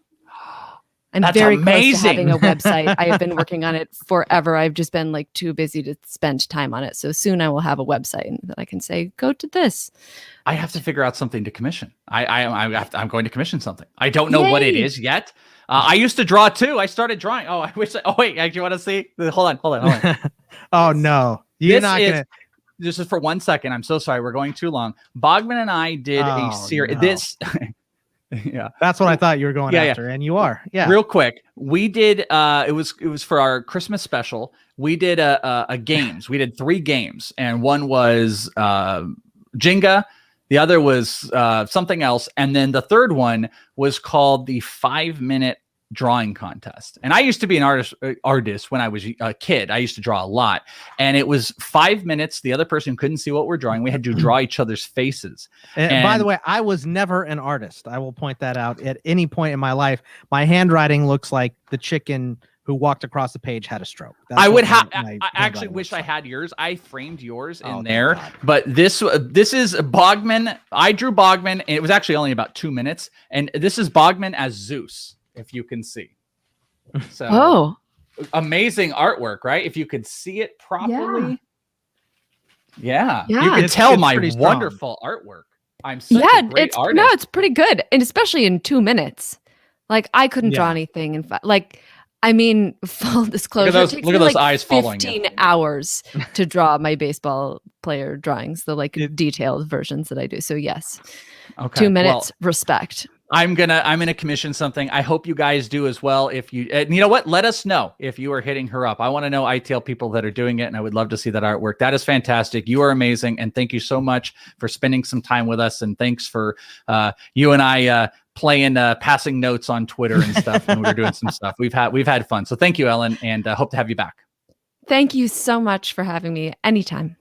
I'm That's very amazing. close to having a website. I have been working on it forever. I've just been like too busy to spend time on it. So soon I will have a website that I can say, go to this. I have to figure out something to commission. I'm going to commission something. I don't know what it is yet. I used to draw too. I started drawing. Oh, I wish. Oh wait, actually, want to see? Hold on. Oh no, you're not gonna. This is for 1 second. I'm so sorry. We're going too long. Bogman and I did a series. No. This. Yeah, that's what I thought you were going after, and you are. Yeah, real quick, we did. It was for our Christmas special. We did a games. We did 3 games, and one was Jenga. The other was something else, and then the third one was called the 5-minute drawing contest. And I used to be an artist when I was a kid. I used to draw a lot, and it was 5 minutes. The other person couldn't see what we're drawing. We had to draw each other's faces. And by the way, I was never an artist. I will point that out at any point in my life. My handwriting looks like the chicken who walked across the page had a stroke. That's I would have. I actually wish I had yours. I framed yours in Oh, there, thank God. but this is Bogman. I drew Bogman, and it was actually only about 2 minutes. And this is Bogman as Zeus, if you can see. So, amazing artwork, right? If you could see it properly, yeah. You can tell it's my pretty strong. wonderful artwork. I'm such a great artist. it's pretty good, and especially in 2 minutes. Like I couldn't draw anything in I mean, full disclosure. Look at those eyes following you. 15 hours to draw my baseball player drawings, the detailed versions that I do. So yes, Okay. 2 minutes, respect. I'm gonna commission something. I hope you guys do as well. If you, you know what, let us know if you are hitting her up. I want to know ITL people that are doing it, and I would love to see that artwork. That is fantastic. You are amazing, and thank you so much for spending some time with us. And thanks for you and I playing passing notes on Twitter and stuff when we were doing some stuff. We've had fun. So thank you, Ellen, and hope to have you back. Thank you so much for having me anytime.